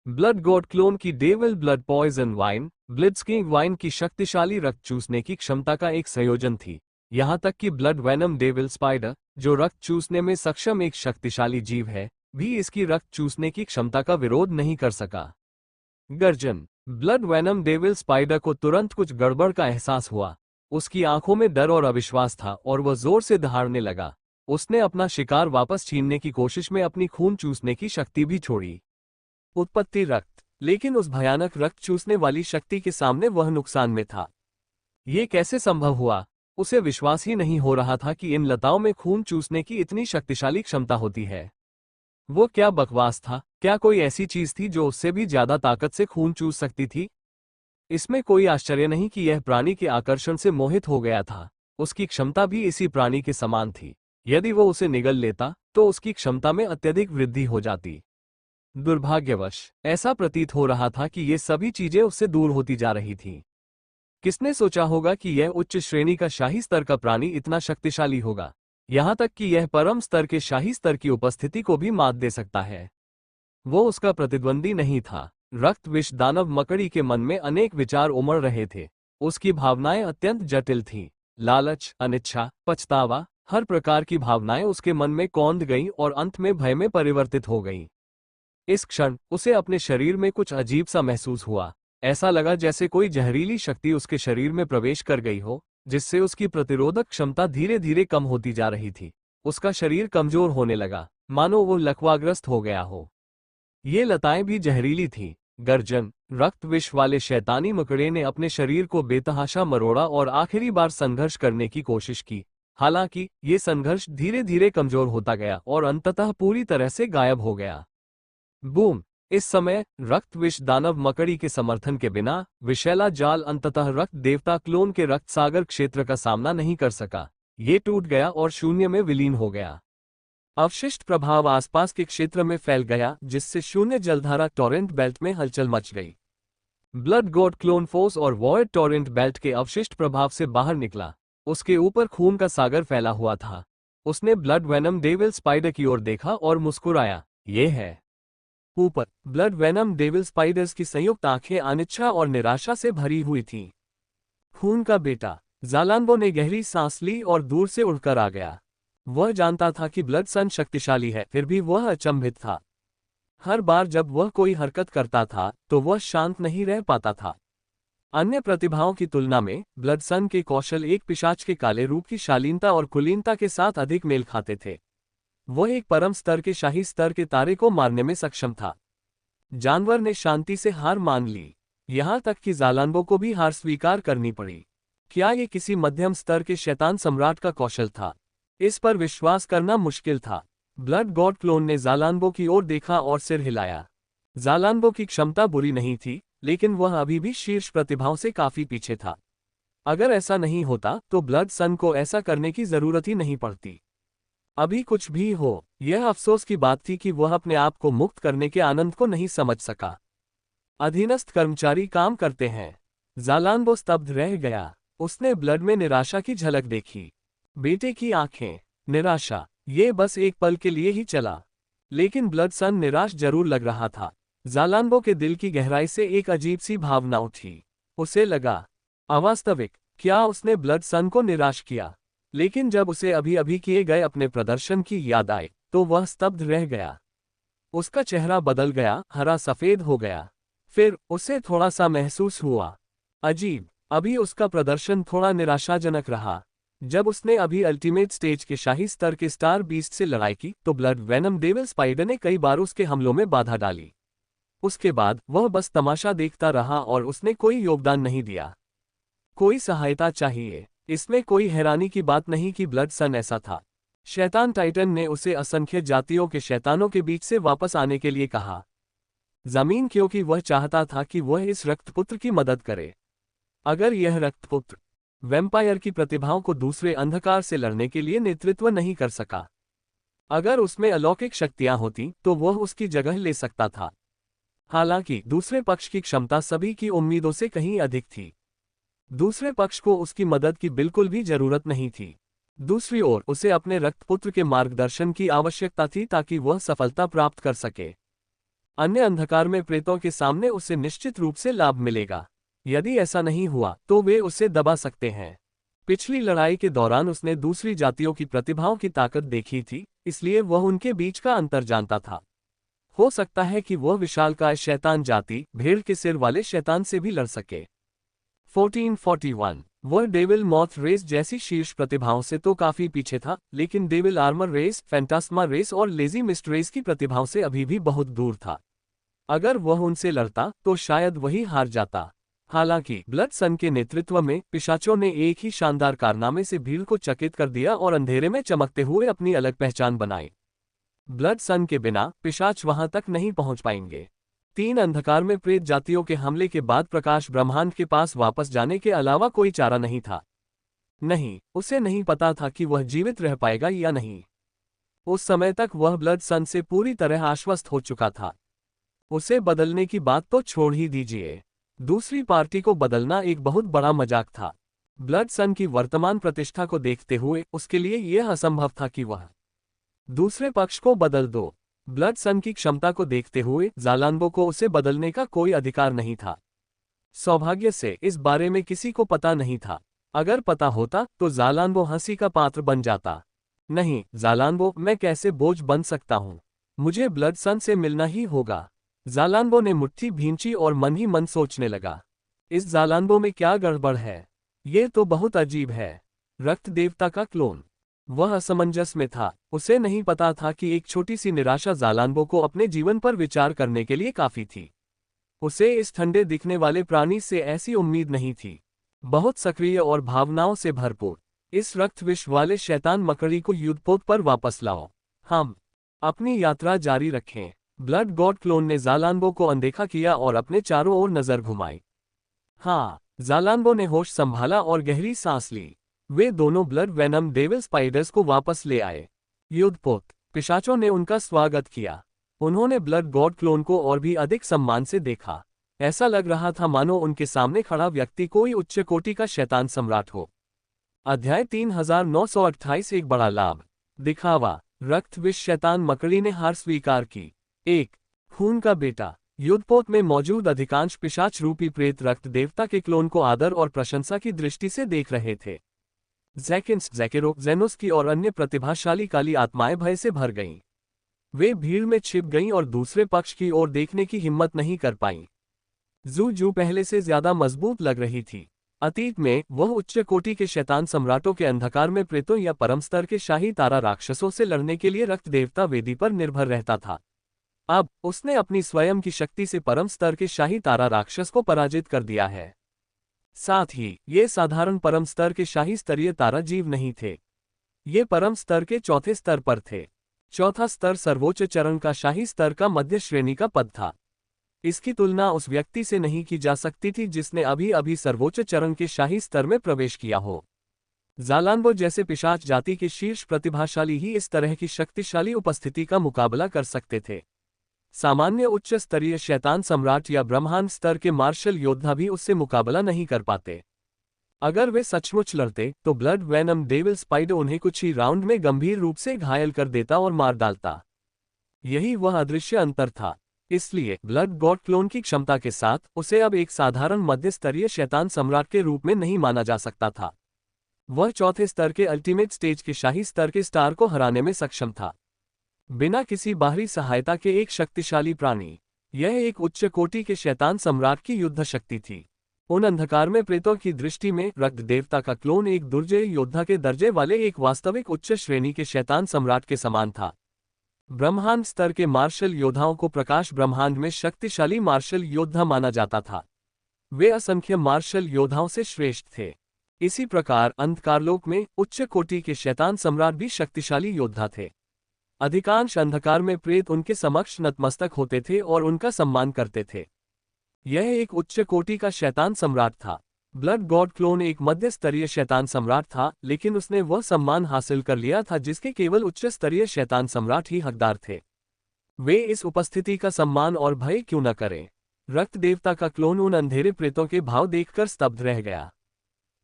ब्लड गॉड क्लोन की devil blood poison wine, blitz king wine की शक्तिशाली रक्त चूसने की क्षमता का एक संयोजन थी। यहां तक कि ब्लड वैनम डेविल स्पाइडर, जो रक्त चूसने में सक्षम एक शक्तिशाली जीव है, भी इसकी रक्त चूसने की क्षमता का विरोध नहीं कर सका। गर्जन। ब्लड वैनम डेविल स्पाइडर को तुरंत कुछ गड़बड़ का एहसास हुआ। उसकी आंखों में डर और अविश्वास था और वह जोर से दहाड़ने लगा। उसने अपना शिकार वापस छीनने की कोशिश में अपनी खून चूसने की शक्ति भी छोड़ी। उत्पत्ति रक्त, लेकिन उस भयानक रक्त चूसने वाली शक्ति के सामने वह नुकसान में था। ये कैसे संभव हुआ? उसे विश्वास ही नहीं हो रहा था कि इन लताओं में खून चूसने की इतनी शक्तिशाली क्षमता होती है। वो क्या बकवास था? क्या कोई ऐसी चीज थी जो उससे भी ज्यादा ताकत से खून चूस सकती थी? इसमें कोई आश्चर्य नहीं कि यह प्राणी के आकर्षण से मोहित हो गया था। उसकी क्षमता भी इसी प्राणी के समान थी। यदि वो उसे निगल लेता तो उसकी क्षमता में अत्यधिक वृद्धि हो जाती। दुर्भाग्यवश ऐसा प्रतीत हो रहा था कि ये सभी चीजें उससे दूर होती जा रही थीं। किसने सोचा होगा कि यह उच्च श्रेणी का शाही स्तर का प्राणी इतना शक्तिशाली होगा, यहां तक कि यह परम स्तर के शाही स्तर की उपस्थिति को भी मात दे सकता है। वो उसका प्रतिद्वंदी नहीं था। रक्त विष दानव मकड़ी के मन में अनेक विचार उमड़ रहे थे। उसकी भावनाएं अत्यंत जटिल थीं। लालच, अनिच्छा, पछतावा, हर प्रकार की भावनाएं उसके मन में कौंध गईं और अंत में भय में परिवर्तित हो गईं। इस क्षण उसे अपने शरीर में कुछ अजीब सा महसूस हुआ। ऐसा लगा जैसे कोई जहरीली शक्ति उसके शरीर में प्रवेश कर गई हो, जिससे उसकी प्रतिरोधक क्षमता धीरे धीरे कम होती जा रही थी। उसका शरीर कमजोर होने लगा, मानो वो लकवाग्रस्त हो गया हो। ये लताएं भी जहरीली थीं। गर्जन, रक्त विष वाले शैतानी मकड़े ने अपने शरीर को बेतहाशा मरोड़ा और आखिरी बार संघर्ष करने की कोशिश की। हालांकि ये संघर्ष धीरे धीरे कमजोर होता गया और अंततः पूरी तरह से गायब हो गया। बूम! इस समय रक्त विष दानव मकड़ी के समर्थन के बिना विषैला जाल अंततः रक्त देवता क्लोन के रक्त सागर क्षेत्र का सामना नहीं कर सका। ये टूट गया और शून्य में विलीन हो गया। अवशिष्ट प्रभाव आसपास के क्षेत्र में फैल गया, जिससे शून्य जलधारा टॉरेंट बेल्ट में हलचल मच गई। ब्लड गॉड क्लोन फोर्स और वॉयड टॉरेंट बेल्ट के अवशिष्ट प्रभाव से बाहर निकला। उसके ऊपर खून का सागर फैला हुआ था। उसने ब्लड वेनम डेविल स्पाइडर की ओर देखा और मुस्कुराया। ये है। ऊपर ब्लड वेनम डेविल स्पाइडर्स की संयुक्त आंखें अनिच्छा और निराशा से भरी हुई थीं। खून का बेटा। ज़ालान्बो ने गहरी सांस ली और दूर से उड़कर आ गया। वह जानता था कि ब्लड सन शक्तिशाली है, फिर भी वह अचंभित था। हर बार जब वह कोई हरकत करता था तो वह शांत नहीं रह पाता था। अन्य प्रतिभाओं की तुलना में ब्लड सन के कौशल एक पिशाच के काले रूप की शालीनता और कुलीनता के साथ अधिक मेल खाते थे। वह एक परम स्तर के शाही स्तर के तारे को मारने में सक्षम था। जानवर ने शांति से हार मान ली, यहां तक कि ज़ालान्बो को भी हार स्वीकार करनी पड़ी। क्या ये किसी मध्यम स्तर के शैतान सम्राट का कौशल था? इस पर विश्वास करना मुश्किल था। ब्लड गॉड क्लोन ने ज़ालान्बो की ओर देखा और सिर हिलाया। ज़ालान्बो की क्षमता बुरी नहीं थी, लेकिन वह अभी भी शीर्ष प्रतिभाओं से काफी पीछे था। अगर ऐसा नहीं होता तो ब्लड सन को ऐसा करने की जरूरत ही नहीं पड़ती। अभी कुछ भी हो, यह अफसोस की बात थी कि वह अपने आप को मुक्त करने के आनंद को नहीं समझ सका। अधीनस्थ कर्मचारी काम करते हैं। ज़ालान्बो स्तब्ध रह गया। उसने ब्लड में निराशा की झलक देखी। बेटे की आंखें, निराशा, ये बस एक पल के लिए ही चला। लेकिन ब्लड सन निराश जरूर लग रहा था। ज़ालान्बो के दिल की गहराई से एक अजीब सी भावना उठी। उसे लगा, अवास्तविक, क्या उसने ब्लड सन को निराश किया? लेकिन जब उसे अभी अभी किए गए अपने प्रदर्शन की याद आई तो वह स्तब्ध रह गया। उसका चेहरा बदल गया, हरा सफेद हो गया। फिर उसे थोड़ा सा महसूस हुआ अजीब। अभी उसका प्रदर्शन थोड़ा निराशाजनक रहा। जब उसने अभी अल्टीमेट स्टेज के शाही स्तर के स्टार बीस्ट से लड़ाई की तो ब्लड वेनम डेविल स्पाइडर ने कई बार उसके हमलों में बाधा डाली। उसके बाद वह बस तमाशा देखता रहा और उसने कोई योगदान नहीं दिया। कोई सहायता चाहिए। इसमें कोई हैरानी की बात नहीं कि ब्लड सन ऐसा था। शैतान टाइटन ने उसे असंख्य जातियों के शैतानों के बीच से वापस आने के लिए कहा। जमीन, क्योंकि वह चाहता था कि वह इस रक्तपुत्र की मदद करे। अगर यह रक्तपुत्र वैम्पायर की प्रतिभाओं को दूसरे अंधकार से लड़ने के लिए नेतृत्व नहीं कर सका, अगर उसमें अलौकिक शक्तियां होती तो वह उसकी जगह ले सकता था। हालांकि दूसरे पक्ष की क्षमता सभी की उम्मीदों से कहीं अधिक थी। दूसरे पक्ष को उसकी मदद की बिल्कुल भी जरूरत नहीं थी। दूसरी ओर उसे अपने रक्तपुत्र के मार्गदर्शन की आवश्यकता थी ताकि वह सफलता प्राप्त कर सके। अन्य अंधकार में प्रेतों के सामने उसे निश्चित रूप से लाभ मिलेगा। यदि ऐसा नहीं हुआ तो वे उसे दबा सकते हैं। पिछली लड़ाई के दौरान उसने दूसरी जातियों की प्रतिभाओं की ताकत देखी थी, इसलिए वह उनके बीच का अंतर जानता था। हो सकता है कि वह विशालकाय शैतान जाति भेड़ के सिर वाले शैतान से भी लड़ सके। 1441 वह डेविल मॉथ रेस जैसी शीर्ष प्रतिभाओं से तो काफी पीछे था, लेकिन डेविल आर्मर रेस, फैंटास्मा रेस और लेजी मिस्ट रेस की प्रतिभाओं से अभी भी बहुत दूर था। अगर वह उनसे लड़ता तो शायद वही हार जाता। हालांकि ब्लड सन के नेतृत्व में पिशाचों ने एक ही शानदार कारनामे से भीड़ को चकित कर दिया और अंधेरे में चमकते हुए अपनी अलग पहचान बनाई। ब्लड सन के बिना पिशाच वहां तक नहीं पहुंच पाएंगे। 3 अंधकार में प्रेत जातियों के हमले के बाद प्रकाश ब्रह्मांड के पास वापस जाने के अलावा कोई चारा नहीं था। नहीं, उसे नहीं पता था कि वह जीवित रह पाएगा या नहीं। उस समय तक वह ब्लड सन से पूरी तरह आश्वस्त हो चुका था। उसे बदलने की बात तो छोड़ ही दीजिए, दूसरी पार्टी को बदलना एक बहुत बड़ा मजाक था। ब्लड सन की वर्तमान प्रतिष्ठा को देखते हुए उसके लिए यह असंभव था कि वह दूसरे पक्ष को बदल दो। ब्लड सन की क्षमता को देखते हुए ज़ालान्बो को उसे बदलने का कोई अधिकार नहीं था। सौभाग्य से इस बारे में किसी को पता नहीं था। अगर पता होता तो ज़ालान्बो हंसी का पात्र बन जाता। नहीं ज़ालान्बो, मैं कैसे बोझ बन सकता हूँ? मुझे ब्लड सन से मिलना ही होगा। ज़ालान्बो ने मुट्ठी भींची और मन ही मन सोचने लगा, इस ज़ालान्बो में क्या गड़बड़ है? ये तो बहुत अजीब है। रक्त देवता का क्लोन। वह असमंजस में था। उसे नहीं पता था कि एक छोटी सी निराशा ज़ालान्बो को अपने जीवन पर विचार करने के लिए काफी थी। उसे इस ठंडे दिखने वाले प्राणी से ऐसी उम्मीद नहीं थी। बहुत सक्रिय और भावनाओं से भरपूर इस रक्त विष वाले शैतान मकड़ी को युद्धपोत पर वापस लाओ। हम अपनी यात्रा जारी रखें। ब्लड गॉड क्लोन ने ज़ालान्बो को अनदेखा किया और अपने चारों ओर नजर घुमाई। हाँ, ज़ालान्बो ने होश संभाला और गहरी सांस ली। वे दोनों ब्लड वेनम डेविल स्पाइडर्स को वापस ले आए। युद्धपोत पिशाचों ने उनका स्वागत किया। उन्होंने ब्लड गॉड क्लोन को और भी अधिक सम्मान से देखा। ऐसा लग रहा था मानो उनके सामने खड़ा व्यक्ति कोई उच्च कोटि का शैतान सम्राट हो। अध्याय 3928 एक बड़ा लाभ। दिखावा। रक्त विष शैतान मकड़ी ने हार स्वीकार की। 1 खून का बेटा। युद्धपोत में मौजूद अधिकांश पिशाच रूपी प्रेत रक्त देवता के क्लोन को आदर और प्रशंसा की दृष्टि से देख रहे थे। जैकिन्स, जैकेरो, जेनोस्की और अन्य प्रतिभाशाली काली आत्माएं भय से भर गईं। वे भीड़ में छिप गईं और दूसरे पक्ष की ओर देखने की हिम्मत नहीं कर पाईं। जू पहले से ज्यादा मजबूत लग रही थी। अतीत में वह उच्च कोटि के शैतान सम्राटों के अंधकार में प्रेतों या परम स्तर के शाही तारा राक्षसों से लड़ने के लिए रक्त देवता वेदी पर निर्भर रहता था। अब उसने अपनी स्वयं की शक्ति से परम स्तर के शाही तारा राक्षस को पराजित कर दिया है। साथ ही ये साधारण परम स्तर के शाही स्तरीय तारा जीव नहीं थे। ये परम स्तर के चौथे स्तर पर थे। चौथा स्तर सर्वोच्च चरण का शाही स्तर का मध्य श्रेणी का पद था। इसकी तुलना उस व्यक्ति से नहीं की जा सकती थी जिसने अभी अभी सर्वोच्च चरण के शाही स्तर में प्रवेश किया हो। ज़ालान्बो जैसे पिशाच जाति के शीर्ष प्रतिभाशाली ही इस तरह की शक्तिशाली उपस्थिति का मुकाबला कर सकते थे। सामान्य उच्च स्तरीय शैतान सम्राट या ब्रह्मांड स्तर के मार्शल योद्धा भी उससे मुकाबला नहीं कर पाते। अगर वे सचमुच लड़ते तो ब्लड वेनम डेविल स्पाइडर उन्हें कुछ ही राउंड में गंभीर रूप से घायल कर देता और मार डालता। यही वह अदृश्य अंतर था। इसलिए ब्लड गॉड क्लोन की क्षमता के साथ उसे अब एक साधारण मध्य स्तरीय शैतान सम्राट के रूप में नहीं माना जा सकता था। वह चौथे स्तर के अल्टीमेट स्टेज के शाही स्तर के स्टार को हराने में सक्षम था, बिना किसी बाहरी सहायता के। एक शक्तिशाली प्राणी। यह एक उच्च कोटि के शैतान सम्राट की युद्ध शक्ति थी। उन अंधकार में प्रेतों की दृष्टि में रक्त देवता का क्लोन एक दुर्जय योद्धा के दर्जे वाले एक वास्तविक उच्च श्रेणी के शैतान सम्राट के समान था। ब्रह्मांड स्तर के मार्शल योद्धाओं को प्रकाश ब्रह्मांड में शक्तिशाली मार्शल योद्धा माना जाता था। वे असंख्य मार्शल योद्धाओं से श्रेष्ठ थे। इसी प्रकार अंधकारलोक में उच्च कोटि के शैतान सम्राट भी शक्तिशाली योद्धा थे। अधिकांश अंधकार में प्रेत उनके समक्ष नतमस्तक होते थे और उनका सम्मान करते थे। यह एक उच्च कोटि का शैतान सम्राट था। ब्लड गॉड क्लोन एक मध्य स्तरीय शैतान सम्राट था, लेकिन उसने वह सम्मान हासिल कर लिया था जिसके केवल उच्च स्तरीय शैतान सम्राट ही हकदार थे। वे इस उपस्थिति का सम्मान और भय क्यों न करें? रक्त देवता का क्लोन उन अंधेरे प्रेतों के भाव देखकर स्तब्ध रह गया।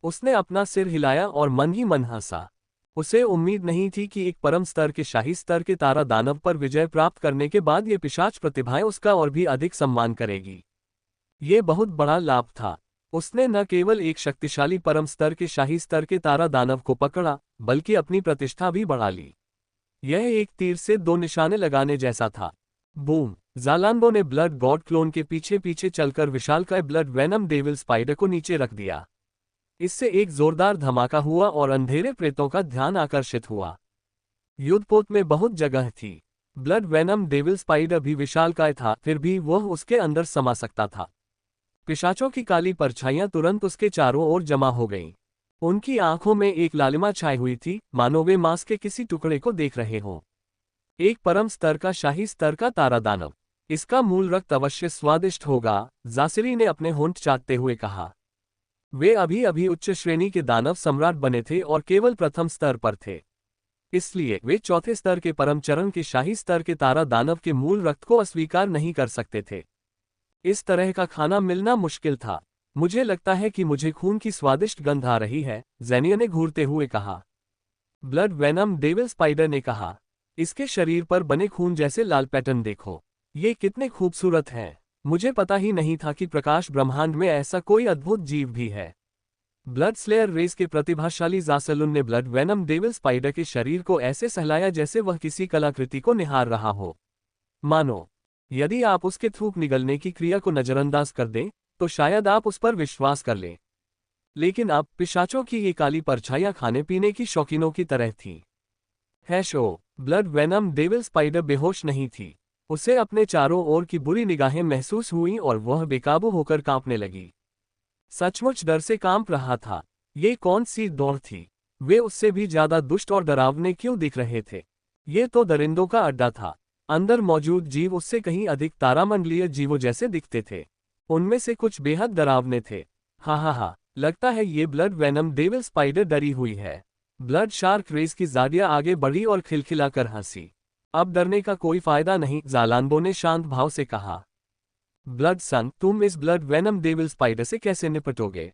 उसने अपना सिर हिलाया और मन ही मन हंसा। उसे उम्मीद नहीं थी कि एक परम स्तर के शाही स्तर के तारा दानव पर विजय प्राप्त करने के बाद ये पिशाच प्रतिभाएं उसका और भी अधिक सम्मान करेगी। ये बहुत बड़ा लाभ था। उसने न केवल एक शक्तिशाली परम स्तर के शाही स्तर के तारा दानव को पकड़ा, बल्कि अपनी प्रतिष्ठा भी बढ़ा ली। यह एक तीर से 2 निशाने लगाने जैसा था। बूम! ज़ालान्बो ने ब्लड गॉड क्लोन के पीछे पीछे चलकर विशालकाय ब्लड वेनम डेविल स्पाइडर को नीचे रख दिया। इससे एक जोरदार धमाका हुआ और अंधेरे प्रेतों का ध्यान आकर्षित हुआ। युद्धपोत में बहुत जगह थी। ब्लड वेनम डेविल स्पाइडर भी विशालकाय था, फिर भी वह उसके अंदर समा सकता था। पिशाचों की काली परछाइयां तुरंत उसके चारों ओर जमा हो गईं। उनकी आंखों में एक लालिमा छाई हुई थी, मानो वे मांस के किसी टुकड़े को देख रहे हों। एक परम स्तर का शाही स्तर का तारा दानव। इसका मूल रक्त अवश्य स्वादिष्ट होगा, जासिरी ने अपने होंठ चाटते हुए कहा। वे अभी अभी उच्च श्रेणी के दानव सम्राट बने थे और केवल प्रथम स्तर पर थे। इसलिए वे चौथे स्तर के परम चरण के शाही स्तर के तारा दानव के मूल रक्त को अस्वीकार नहीं कर सकते थे। इस तरह का खाना मिलना मुश्किल था। मुझे लगता है कि मुझे खून की स्वादिष्ट गंध आ रही है, ज़ेनिया ने घूरते हुए कहा। ब्लड वेनम डेविल स्पाइडर ने कहा। इसके शरीर पर बने खून जैसे लाल पैटर्न देखो। ये कितने खूबसूरत हैं। मुझे पता ही नहीं था कि प्रकाश ब्रह्मांड में ऐसा कोई अद्भुत जीव भी है। ब्लड स्लेयर रेस के प्रतिभाशाली जासलुन ने ब्लड वेनम डेविल स्पाइडर के शरीर को ऐसे सहलाया जैसे वह किसी कलाकृति को निहार रहा हो। मानो यदि आप उसके थूक निगलने की क्रिया को नजरअंदाज कर दें, तो शायद आप उस पर विश्वास कर लें। लेकिन अब पिशाचों की ये काली परछाइयां खाने पीने की शौकीनों की तरह थीं। हैशो, ब्लड वेनम डेविल स्पाइडर बेहोश नहीं थी। उसे अपने चारों ओर की बुरी निगाहें महसूस हुईं और वह बेकाबू होकर कांपने लगी। सचमुच डर से कांप रहा था। ये कौन सी दौड़ थी? वे उससे भी ज्यादा दुष्ट और डरावने क्यों दिख रहे थे? ये तो दरिंदों का अड्डा था। अंदर मौजूद जीव उससे कहीं अधिक तारामंडलीय जीवों जैसे दिखते थे। उनमें से कुछ बेहद डरावने थे। हा, लगता है ये ब्लड वेनम डेविल स्पाइडर डरी हुई है। ब्लड शार्क रेस की जाडिया आगे बढ़ी और खिलखिलाकर हंसी। अब डरने का कोई फायदा नहीं, जालानबो ने शांत भाव से कहा। ब्लड सन, तुम इस ब्लड वेनम डेविल स्पाइडर से कैसे निपटोगे?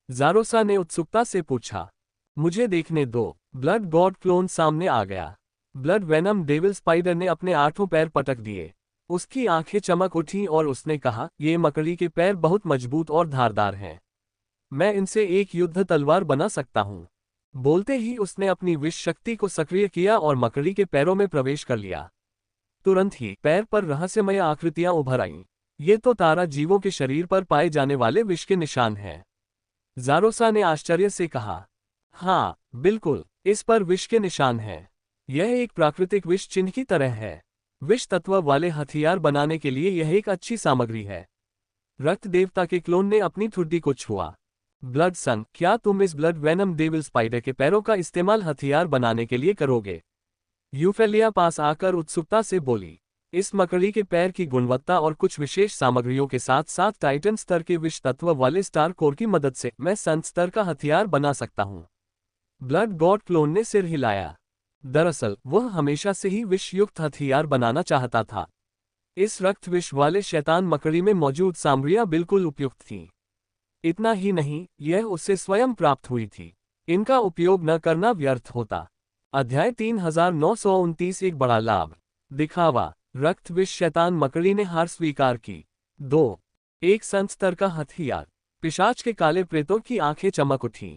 ज़ारोसा ने उत्सुकता से पूछा। मुझे देखने दो। ब्लड गॉड क्लोन सामने आ गया। ब्लड वेनम डेविल स्पाइडर ने अपने 8 पैर पटक दिए। उसकी आंखें चमक उठीं और उसने कहा, ये मकड़ी के पैर बहुत मजबूत और धारदार हैं। मैं इनसे एक युद्ध तलवार बना सकता हूँ। बोलते ही उसने अपनी विष शक्ति को सक्रिय किया और मकड़ी के पैरों में प्रवेश कर लिया। तुरंत ही पैर पर रहस्यमय आकृतियां उभर आईं। ये तो तारा जीवों के शरीर पर पाए जाने वाले विष के निशान हैं। ज़ारोसा ने आश्चर्य से कहा। हाँ, बिल्कुल, इस पर विष के निशान हैं। यह एक प्राकृतिक विष चिन्ह की तरह है। विष तत्व वाले हथियार बनाने के लिए यह एक अच्छी सामग्री है। रक्त देवता के क्लोन ने अपनी ठुड्डी को छुआ। ब्लड सन, क्या तुम इस ब्लड वेनम डेविल स्पाइडर के पैरों का इस्तेमाल हथियार बनाने के लिए करोगे? यूफेलिया पास आकर उत्सुकता से बोली। इस मकड़ी के पैर की गुणवत्ता और कुछ विशेष सामग्रियों के साथ साथ टाइटन स्तर के विष तत्व वाले स्टार कोर की मदद से मैं संत स्तर का हथियार बना सकता हूँ। ब्लड गॉड क्लोन ने सिर हिलाया। दरअसल वह हमेशा से ही विष युक्त हथियार बनाना चाहता था। इस रक्त विष वाले शैतान मकड़ी में मौजूद सामग्रियां बिल्कुल उपयुक्त थीं। इतना ही नहीं, यह उससे स्वयं प्राप्त हुई थी। इनका उपयोग न करना व्यर्थ होता। अध्याय 3929 एक बड़ा लाभ। दिखावा। रक्त विष शैतान मकड़ी ने हार स्वीकार की। 2 एक संत स्तर का हथियार। पिशाच के काले प्रेतों की आंखें चमक उठीं।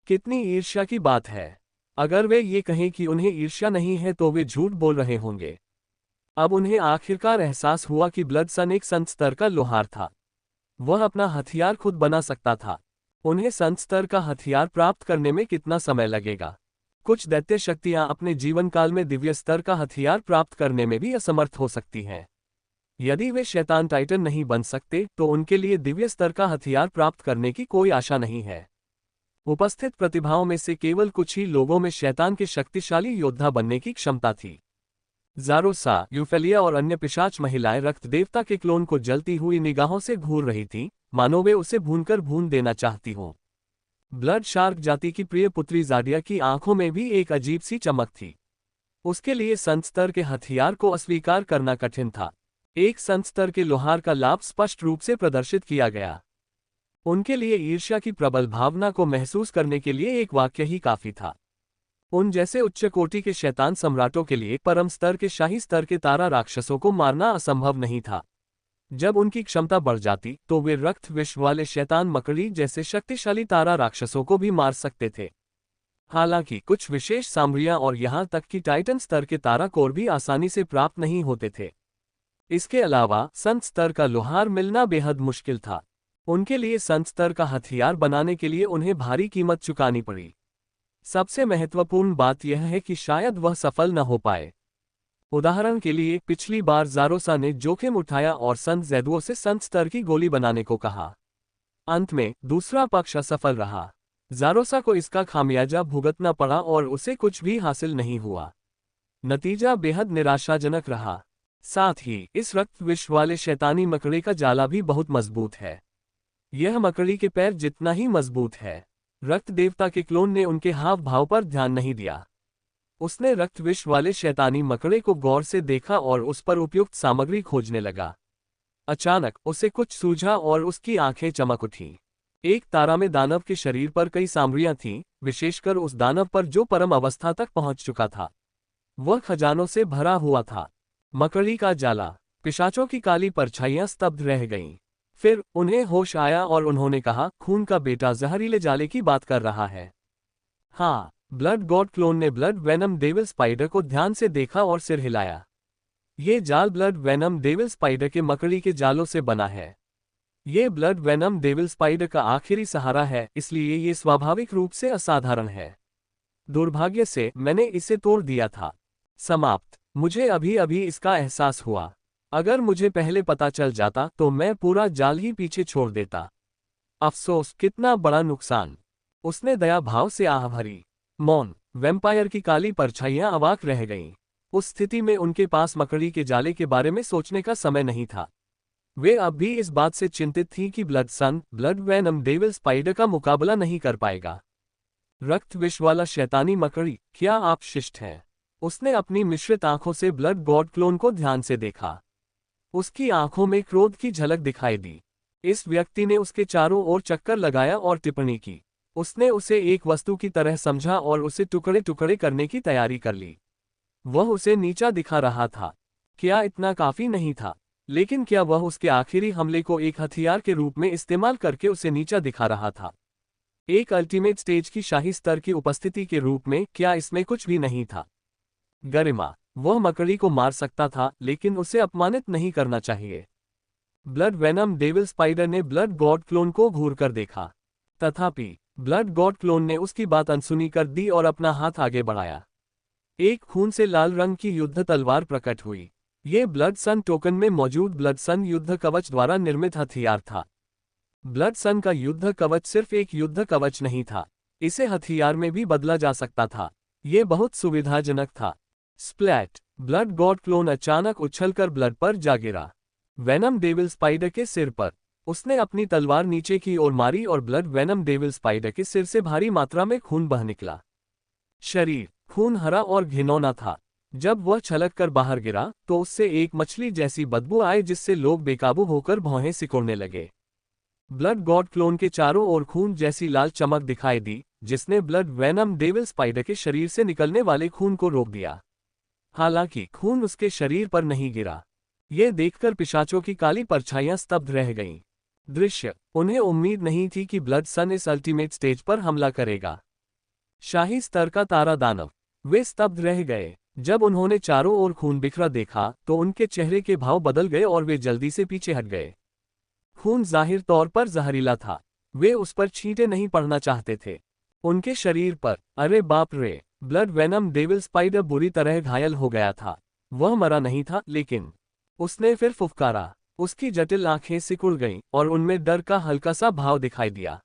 कितनी ईर्ष्या की बात है। अगर वे ये कहें कि उन्हें ईर्ष्या नहीं है तो वे झूठ बोल रहे होंगे। अब उन्हें आखिरकार एहसास हुआ कि ब्लड सन एक संत स्तर का लोहार था। वह अपना हथियार खुद बना सकता था। उन्हें संत स्तर का हथियार प्राप्त करने में कितना समय लगेगा? कुछ दैत्य शक्तियां अपने जीवन काल में दिव्य स्तर का हथियार प्राप्त करने में भी असमर्थ हो सकती हैं। यदि वे शैतान टाइटन नहीं बन सकते तो उनके लिए दिव्य स्तर का हथियार प्राप्त करने की कोई आशा नहीं है। उपस्थित प्रतिभाओं में से केवल कुछ ही लोगों में शैतान के शक्तिशाली योद्धा बनने की क्षमता थी। ज़ारोसा, यूफेलिया और अन्य पिशाच महिलाएं रक्त देवता के क्लोन को जलती हुई निगाहों से घूर रही थीं, मानो वे उसे भूनकर भून देना चाहती हों। ब्लड शार्क जाति की प्रिय पुत्री जाडिया की आंखों में भी एक अजीब सी चमक थी। उसके लिए संत स्तर के हथियार को अस्वीकार करना कठिन था। एक संत स्तर के लोहार का लाभ स्पष्ट रूप से प्रदर्शित किया गया। उनके लिए ईर्ष्या की प्रबल भावना को महसूस करने के लिए एक वाक्य ही काफी था। उन जैसे उच्च कोटि के शैतान सम्राटों के लिए परम स्तर के शाही स्तर के तारा राक्षसों को मारना असंभव नहीं था। जब उनकी क्षमता बढ़ जाती तो वे रक्त विष वाले शैतान मकड़ी जैसे शक्तिशाली तारा राक्षसों को भी मार सकते थे। हालांकि कुछ विशेष सामग्रियां और यहां तक कि टाइटन स्तर के तारा कोर भी आसानी से प्राप्त नहीं होते थे। इसके अलावा संत स्तर का लोहार मिलना बेहद मुश्किल था। उनके लिए संत स्तर का हथियार बनाने के लिए उन्हें भारी कीमत चुकानी पड़ी। सबसे महत्वपूर्ण बात यह है कि शायद वह सफल न हो पाए। उदाहरण के लिए, पिछली बार ज़ारोसा ने जोखिम उठाया और संत ज़ेडुओ से संत स्तर की गोली बनाने को कहा। अंत में दूसरा पक्ष असफल रहा। ज़ारोसा को इसका खामियाजा भुगतना पड़ा और उसे कुछ भी हासिल नहीं हुआ। नतीजा बेहद निराशाजनक रहा। साथ ही इस रक्त विष वाले शैतानी मकड़ी का जाला भी बहुत मजबूत है। यह मकड़ी के पैर जितना ही मजबूत है। रक्त देवता के क्लोन ने उनके हाव भाव पर ध्यान नहीं दिया। उसने रक्त विष वाले शैतानी मकड़े को गौर से देखा और उस पर उपयुक्त सामग्री खोजने लगा। अचानक उसे कुछ सूझा और उसकी आंखें चमक उठीं। एक तारा में दानव के शरीर पर कई सामग्रियां थीं, विशेषकर उस दानव पर जो परम अवस्था तक पहुंच चुका था। वह खजानों से भरा हुआ था। मकड़ी का जाला, पिशाचों की काली परछाइयां स्तब्ध रह गईं। फिर उन्हें होश आया और उन्होंने कहा, खून का बेटा जहरीले जाले की बात कर रहा है। हाँ, ब्लड गॉड क्लोन ने ब्लड वेनम डेविल स्पाइडर को ध्यान से देखा और सिर हिलाया। ये जाल ब्लड वेनम डेविल स्पाइडर के मकड़ी के जालों से बना है। ये ब्लड वेनम डेविल स्पाइडर का आखिरी सहारा है, इसलिए ये स्वाभाविक रूप से असाधारण है। दुर्भाग्य से मैंने इसे तोड़ दिया था। समाप्त। मुझे अभी अभी इसका एहसास हुआ। अगर मुझे पहले पता चल जाता तो मैं पूरा जाल ही पीछे छोड़ देता। अफसोस, कितना बड़ा नुकसान। उसने दया भाव से आह भरी। मौन। वैम्पायर की काली परछाइयां अवाक रह गईं। उस स्थिति में उनके पास मकड़ी के जाले के बारे में सोचने का समय नहीं था। वे अब भी इस बात से चिंतित थीं कि ब्लड सन, ब्लड वेनम डेविल स्पाइडर का मुकाबला नहीं कर पाएगा। रक्त विष वाला शैतानी मकड़ी, क्या आप शिष्ट हैं? उसने अपनी मिश्रित आंखों से ब्लड गॉड क्लोन को ध्यान से देखा। उसकी आंखों में क्रोध की झलक दिखाई दी। इस व्यक्ति ने उसके चारों ओर चक्कर लगाया और टिप्पणी की। उसने उसे एक वस्तु की तरह समझा और उसे टुकड़े टुकड़े करने की तैयारी कर ली। वह उसे नीचा दिखा रहा था। क्या इतना काफी नहीं था? लेकिन क्या वह उसके आखिरी हमले को एक हथियार के रूप में इस्तेमाल करके उसे नीचा दिखा रहा था? एक अल्टीमेट स्टेज की शाही स्तर की उपस्थिति के रूप में क्या इसमें कुछ भी नहीं था? गरिमा। वह मकड़ी को मार सकता था, लेकिन उसे अपमानित नहीं करना चाहिए। ब्लड वेनम डेविल स्पाइडर ने ब्लड गॉड क्लोन को घूर कर देखा। तथापि ब्लड गॉड क्लोन ने उसकी बात अनसुनी कर दी और अपना हाथ आगे बढ़ाया। एक खून से लाल रंग की युद्ध तलवार प्रकट हुई। ये ब्लड सन टोकन में मौजूद ब्लड सन युद्ध कवच द्वारा निर्मित हथियार था। ब्लड सन का युद्ध कवच सिर्फ एक युद्ध कवच नहीं था, इसे हथियार में भी बदला जा सकता था। ये बहुत सुविधाजनक था। स्प्लैट। ब्लड गॉड क्लोन अचानक उछलकर ब्लड पर जा गिरा। वेनम डेविल स्पाइडर के सिर पर। उसने अपनी तलवार नीचे की ओर मारी और ब्लड वेनम डेविल स्पाइडर के सिर से भारी मात्रा में खून बह निकला। शरीर खून हरा और घिनौना था। जब वह छलक कर बाहर गिरा तो उससे एक मछली जैसी बदबू आई, जिससे लोग बेकाबू होकर भौहें सिकोड़ने लगे। ब्लड गॉड क्लोन के चारों ओर खून जैसी लाल चमक दिखाई दी, जिसने ब्लड वेनम डेविल स्पाइडर के शरीर से निकलने वाले खून को रोक दिया। हालांकि खून उसके शरीर पर नहीं गिरा। यह देखकर पिशाचों की काली परछाइयां स्तब्ध रह गईं। दृश्य। उन्हें उम्मीद नहीं थी कि ब्लड सन इस अल्टीमेट स्टेज पर हमला करेगा। शाही स्तर का तारा दानव। वे स्तब्ध रह गए। जब उन्होंने चारों ओर खून बिखरा देखा तो उनके चेहरे के भाव बदल गए और वे जल्दी से पीछे हट गए। खून जाहिर तौर पर जहरीला था। वे उस पर छींटे नहीं पड़ना चाहते थे। उनके शरीर पर, अरे बाप रे, ब्लड वेनम डेविल स्पाइडर बुरी तरह घायल हो गया था। वह मरा नहीं था, लेकिन उसने फिर फुफकारा। उसकी जटिल आंखें सिकुड़ गईं और उनमें डर का हल्का सा भाव दिखाई दिया।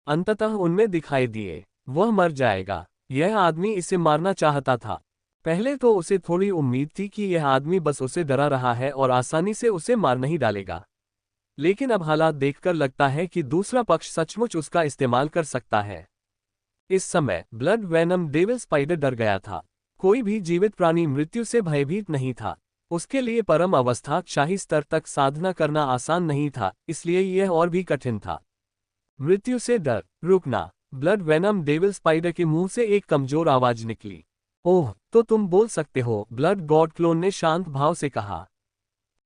अंततः उनमें दिखाई दिए, वह मर जाएगा। यह आदमी इसे मारना चाहता था। पहले तो उसे थोड़ी उम्मीद थी कि यह आदमी बस उसे डरा रहा है और आसानी से उसे मार नहीं डालेगा। लेकिन अब हालात देखकर लगता है कि दूसरा पक्ष सचमुच उसका इस्तेमाल कर सकता है। इस समय ब्लड वेनम डेविल स्पाइडर डर गया था। कोई भी जीवित प्राणी मृत्यु से भयभीत नहीं था। उसके लिए परम अवस्था शाही स्तर तक साधना करना आसान नहीं था, इसलिए यह और भी कठिन था। मृत्यु से डर, रुकना। ब्लड वेनम डेविल स्पाइडर के मुंह से एक कमजोर आवाज निकली। ओह, तो तुम बोल सकते हो, ब्लड गॉड क्लोन ने शांत भाव से कहा।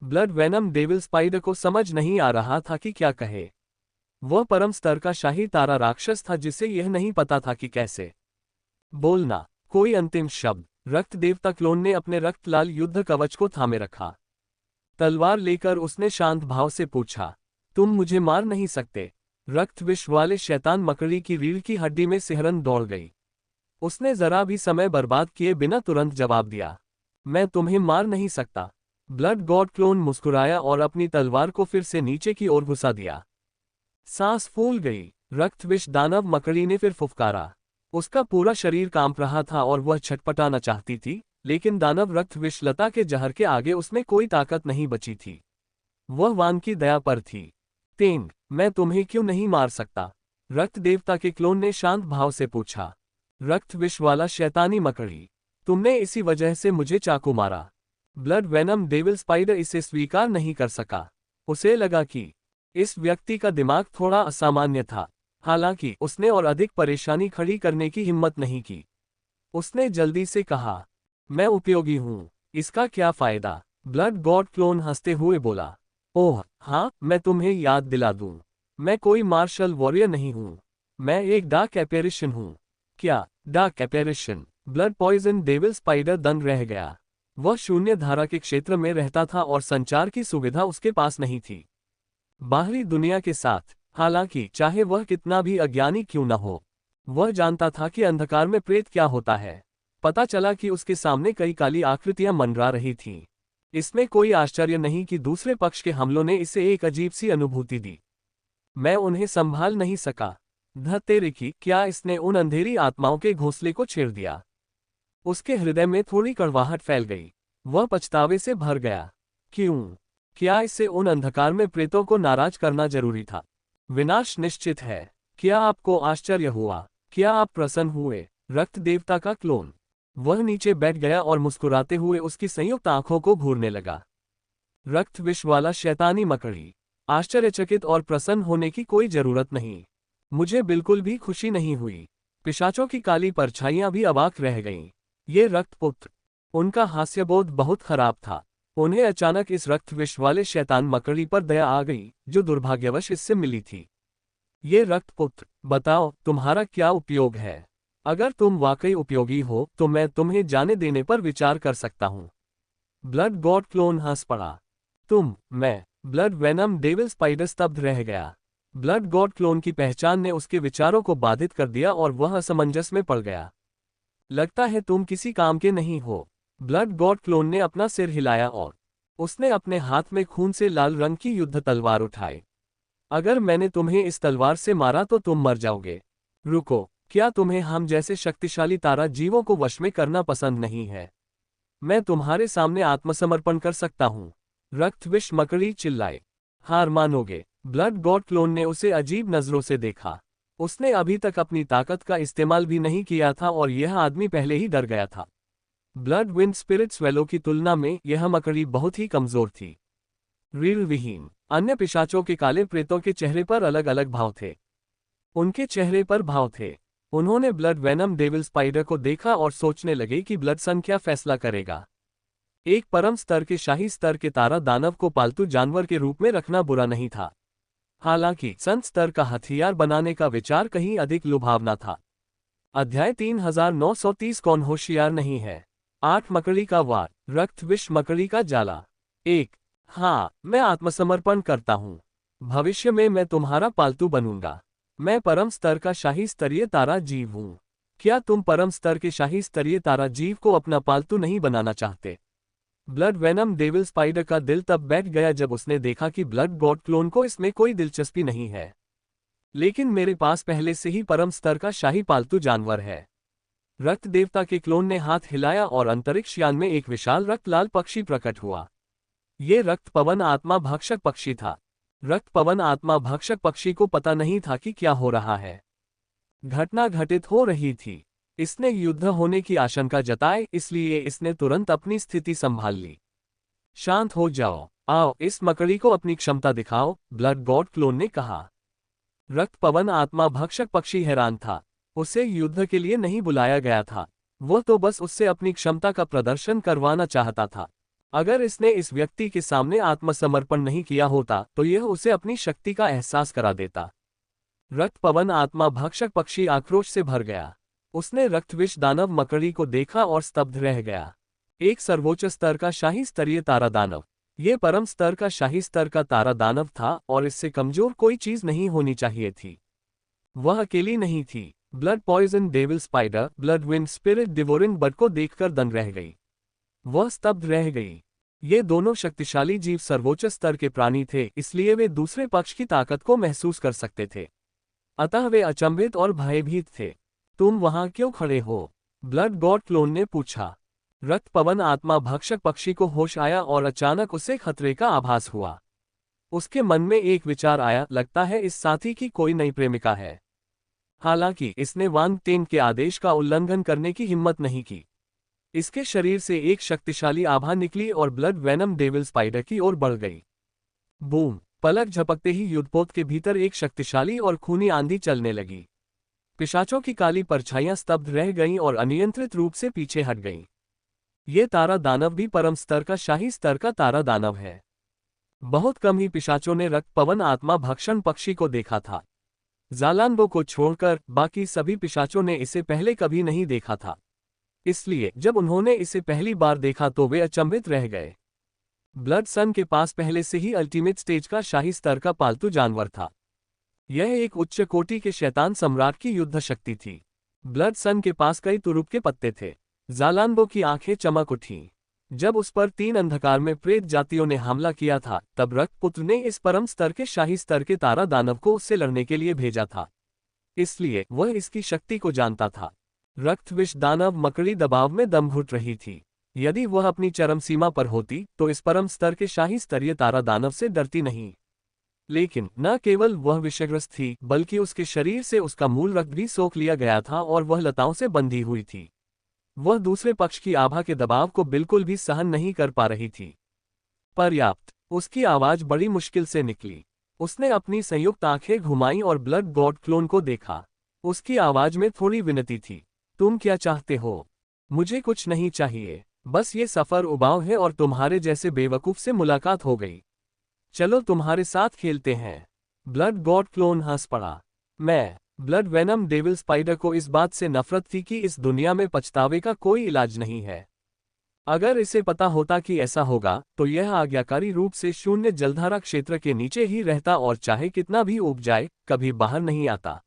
ब्लड वेनम डेविल स्पाइडर को समझ नहीं आ रहा था कि क्या कहे। वह परम स्तर का शाही तारा राक्षस था जिसे यह नहीं पता था कि कैसे बोलना। कोई अंतिम शब्द। रक्त देवता क्लोन ने अपने रक्त लाल युद्ध कवच को थामे रखा। तलवार लेकर उसने शांत भाव से पूछा, तुम मुझे मार नहीं सकते। रक्त विष वाले शैतान मकड़ी की रीढ़ की हड्डी में सिहरन दौड़ गई। उसने जरा भी समय बर्बाद किए बिना तुरंत जवाब दिया, मैं तुम्हें मार नहीं सकता। ब्लड गॉड क्लोन मुस्कुराया और अपनी तलवार को फिर से नीचे की ओर घुसा दिया। सांस फूल गई। रक्त विष दानव मकड़ी ने फिर फुफकारा। उसका पूरा शरीर कांप रहा था और वह छटपटाना चाहती थी, लेकिन दानव रक्त विष लता के जहर के आगे उसमें कोई ताकत नहीं बची थी। वह वान की दया पर थी। तेंग, मैं तुम्हें क्यों नहीं मार सकता? रक्त देवता के क्लोन ने शांत भाव से पूछा। रक्त विष वाला शैतानी मकड़ी, तुमने इसी वजह से मुझे चाकू मारा। ब्लड वेनम डेविल स्पाइडर इसे स्वीकार नहीं कर सका। उसे लगा कि इस व्यक्ति का दिमाग थोड़ा असामान्य था। हालांकि उसने और अधिक परेशानी खड़ी करने की हिम्मत नहीं की। उसने जल्दी से कहा, मैं उपयोगी हूं, इसका क्या फायदा? ब्लड गॉड क्लोन हंसते हुए बोला, ओह हाँ, मैं तुम्हें याद दिला दूं, मैं कोई मार्शल वॉरियर नहीं हूं, मैं एक डार्क एपेरिशन हूं। क्या dark apparition? Blood poison devil spider दंग रह गया। वह शून्य धारा के क्षेत्र में रहता था और संचार की सुविधा उसके पास नहीं थी बाहरी दुनिया के साथ। हालांकि चाहे वह कितना भी अज्ञानी क्यों न हो, वह जानता था कि अंधकार में प्रेत क्या होता है। पता चला कि उसके सामने कई काली आकृतियां मंडरा रही थीं। इसमें कोई आश्चर्य नहीं कि दूसरे पक्ष के हमलों ने इसे एक अजीब सी अनुभूति दी। मैं उन्हें संभाल नहीं सका। धतेरे की, क्या इसने उन अंधेरी आत्माओं के घोंसले को छेड़ दिया? उसके हृदय में थोड़ी कड़वाहट फैल गई। वह पछतावे से भर गया। क्यों? क्या इससे उन अंधकार में प्रेतों को नाराज करना जरूरी था? विनाश निश्चित है। क्या आपको आश्चर्य हुआ? क्या आप प्रसन्न हुए? रक्त देवता का क्लोन। वह नीचे बैठ गया और मुस्कुराते हुए उसकी संयुक्त आंखों को घूरने लगा। रक्त विष वाला शैतानी मकड़ी, आश्चर्यचकित और प्रसन्न होने की कोई जरूरत नहीं। मुझे बिल्कुल भी खुशी नहीं हुई। पिशाचों की काली परछाइयां भी अवाक रह गईं। ये रक्तपुत्र। उनका हास्यबोध बहुत खराब था। उन्हें अचानक इस रक्त विष वाले शैतान मकड़ी पर दया आ गई, जो दुर्भाग्यवश इससे मिली थी। ये रक्तपुत्र, बताओ तुम्हारा क्या उपयोग है? अगर तुम वाकई उपयोगी हो तो मैं तुम्हें जाने देने पर विचार कर सकता हूं। ब्लड गॉड क्लोन हंस पड़ा। मैं ब्लड वेनम डेविल स्पाइडर स्तब्ध रह गया। ब्लड गॉड क्लोन की पहचान ने उसके विचारों को बाधित कर दिया और वह असमंजस में पड़ गया। लगता है तुम किसी काम के नहीं हो। ब्लड गॉड क्लोन ने अपना सिर हिलाया और उसने अपने हाथ में खून से लाल रंग की युद्ध तलवार उठाई। अगर मैंने तुम्हें इस तलवार से मारा तो तुम मर जाओगे। रुको, क्या तुम्हें हम जैसे शक्तिशाली तारा जीवों को वश में करना पसंद नहीं है? मैं तुम्हारे सामने आत्मसमर्पण कर सकता हूं। रक्त विष मकड़ी चिल्लाए। हार मानोगे? ब्लड गॉड क्लोन ने उसे अजीब नजरों से देखा। उसने अभी तक अपनी ताकत का इस्तेमाल भी नहीं किया था और यह आदमी पहले ही डर गया था। ब्लड विंड स्पिरिट स्वेलो की तुलना में यह मकड़ी बहुत ही कमजोर थी। रीढ़ विहीन अन्य पिशाचों के काले प्रेतों के चेहरे पर अलग अलग भाव थे। उनके चेहरे पर भाव थे। उन्होंने ब्लड वेनम डेविल स्पाइडर को देखा और सोचने लगे कि ब्लड संख्या फैसला करेगा। एक परम स्तर के शाही स्तर के तारा दानव को पालतू जानवर के रूप में रखना बुरा नहीं था। हालांकि संत स्तर का हथियार बनाने का विचार कहीं अधिक लुभावना था। अध्याय 3930 कौन होशियार नहीं है? 8 मकड़ी का वार, रक्त विष मकड़ी का जाला। 1। हाँ, मैं आत्मसमर्पण करता हूँ। भविष्य में मैं तुम्हारा पालतू बनूंगा। मैं परम स्तर का शाही स्तरीय तारा जीव हूँ। क्या तुम परम स्तर के शाही स्तरीय तारा जीव को अपना पालतू नहीं बनाना चाहते? ब्लड वेनम डेविल स्पाइडर का दिल तब बैठ गया जब उसने देखा कि ब्लड गॉड क्लोन को इसमें कोई दिलचस्पी नहीं है। लेकिन मेरे पास पहले से ही परम स्तर का शाही पालतू जानवर है। रक्त देवता के क्लोन ने हाथ हिलाया और अंतरिक्ष यान में एक विशाल रक्त लाल पक्षी प्रकट हुआ। ये रक्त पवन आत्मा भक्षक पक्षी था। रक्त पवन आत्मा भक्षक पक्षी को पता नहीं था कि क्या हो रहा है। घटना घटित हो रही थी। इसने युद्ध होने की आशंका जताई, इसलिए इसने तुरंत अपनी स्थिति संभाल ली। शांत हो जाओ, आओ इस मकड़ी को अपनी क्षमता दिखाओ, ब्लड गॉड क्लोन ने कहा। रक्त पवन आत्मा भक्षक पक्षी हैरान था। उसे युद्ध के लिए नहीं बुलाया गया था। वो तो बस उससे अपनी क्षमता का प्रदर्शन करवाना चाहता था। अगर इसने इस व्यक्ति के सामने आत्मसमर्पण नहीं किया होता तो यह उसे अपनी शक्ति का एहसास करा देता। रक्त पवन आत्मा भक्षक पक्षी आक्रोश से भर गया। उसने रक्तविष दानव मकड़ी को देखा और स्तब्ध रह गया। एक सर्वोच्च स्तर का शाही स्तरीय तारा दानव। ये परम स्तर का शाही स्तर का तारा दानव था और इससे कमजोर कोई चीज नहीं होनी चाहिए थी। वह अकेली नहीं थी। Blood poison devil spider, blood wind spirit devouring bird को देखकर दंग रह गई। वह स्तब्ध रह गई। ये दोनों शक्तिशाली जीव सर्वोच्च स्तर के प्राणी थे, इसलिए वे दूसरे पक्ष की ताकत को महसूस कर सकते थे। अतः वे अचंभित और भयभीत थे। तुम वहां क्यों खड़े हो? ब्लड गॉड क्लोन ने पूछा। रक्त पवन आत्मा भक्षक पक्षी को होश आया और अचानक उसे खतरे का आभास हुआ। उसके मन में एक विचार आया, लगता है इस साथी की कोई नई प्रेमिका है। हालांकि इसने वांग टेन के आदेश का उल्लंघन करने की हिम्मत नहीं की। इसके शरीर से एक शक्तिशाली आभा निकली और ब्लड वेनम डेविल स्पाइडर की ओर बढ़ गई। बूम! पलक झपकते ही युद्धपोत के भीतर एक शक्तिशाली और खूनी आंधी चलने लगी। पिशाचों की काली परछाइयां स्तब्ध रह गईं और अनियंत्रित रूप से पीछे हट गईं। ये तारा दानव भी परम स्तर का शाही स्तर का तारा दानव है। बहुत कम ही पिशाचों ने रक्त पवन आत्मा भक्षण पक्षी को देखा था। ज़ालानबो को छोड़कर बाकी सभी पिशाचों ने इसे पहले कभी नहीं देखा था। इसलिए जब उन्होंने इसे पहली बार देखा तो वे अचंभित रह गए। ब्लड सन के पास पहले से ही अल्टीमेट स्टेज का शाही स्तर का पालतू जानवर था। यह एक उच्च कोटि के शैतान सम्राट की युद्ध शक्ति थी। ब्लड सन के पास कई तुरुप के पत्ते थे। ज़ालानबो की आंखें चमक उठीं। जब उस पर 3 अंधकार में प्रेत जातियों ने हमला किया था, तब रक्तपुत्र ने इस परम स्तर के शाही स्तर के तारा दानव को उससे लड़ने के लिए भेजा था। इसलिए वह इसकी शक्ति को जानता था। रक्त विष दानव मकड़ी दबाव में दम घुट रही थी। यदि वह अपनी चरम सीमा पर होती तो इस परम स्तर के शाही स्तरीय तारा दानव से डरती नहीं। लेकिन न केवल वह विषग्रस्त थी, बल्कि उसके शरीर से उसका मूल रक्त भी सोख लिया गया था और वह लताओं से बंधी हुई थी। वह दूसरे पक्ष की आभा के दबाव को बिल्कुल भी सहन नहीं कर पा रही थी। पर्याप्त! उसकी आवाज बड़ी मुश्किल से निकली। उसने अपनी संयुक्त आंखें घुमाईं और ब्लड गॉड क्लोन को देखा। उसकी आवाज में थोड़ी विनती थी। तुम क्या चाहते हो? मुझे कुछ नहीं चाहिए, बस ये सफर उबाऊ है और तुम्हारे जैसे बेवकूफ से मुलाकात हो गई। चलो तुम्हारे साथ खेलते हैं। ब्लड गॉड क्लोन हंस पड़ा। मैं ब्लड वेनम डेविल स्पाइडर को इस बात से नफरत थी कि इस दुनिया में पछतावे का कोई इलाज नहीं है। अगर इसे पता होता कि ऐसा होगा तो यह आज्ञाकारी रूप से शून्य जलधारा क्षेत्र के नीचे ही रहता और चाहे कितना भी उग जाए कभी बाहर नहीं आता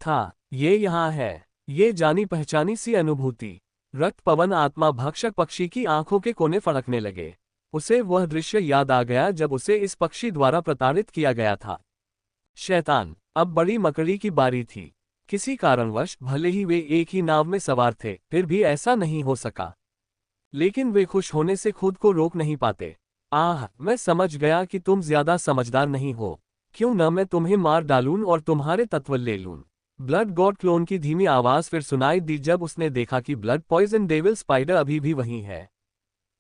था। ये यहाँ है। ये जानी पहचानी सी अनुभूति। रक्त पवन आत्मा भक्षक पक्षी की आंखों के कोने फड़कने लगे। उसे वह दृश्य याद आ गया जब उसे इस पक्षी द्वारा प्रताड़ित किया गया था। शैतान! अब बड़ी मकड़ी की बारी थी। किसी कारणवश भले ही वे एक ही नाव में सवार थे, फिर भी ऐसा नहीं हो सका। लेकिन वे खुश होने से खुद को रोक नहीं पाते। आह, मैं समझ गया कि तुम ज्यादा समझदार नहीं हो। क्यों न मैं तुम्हें मार डालूं और तुम्हारे तत्व ले लूं। ब्लड गॉड क्लोन की धीमी आवाज फिर सुनाई दी जब उसने देखा कि ब्लड पॉइजन डेविल स्पाइडर अभी भी वहीं है।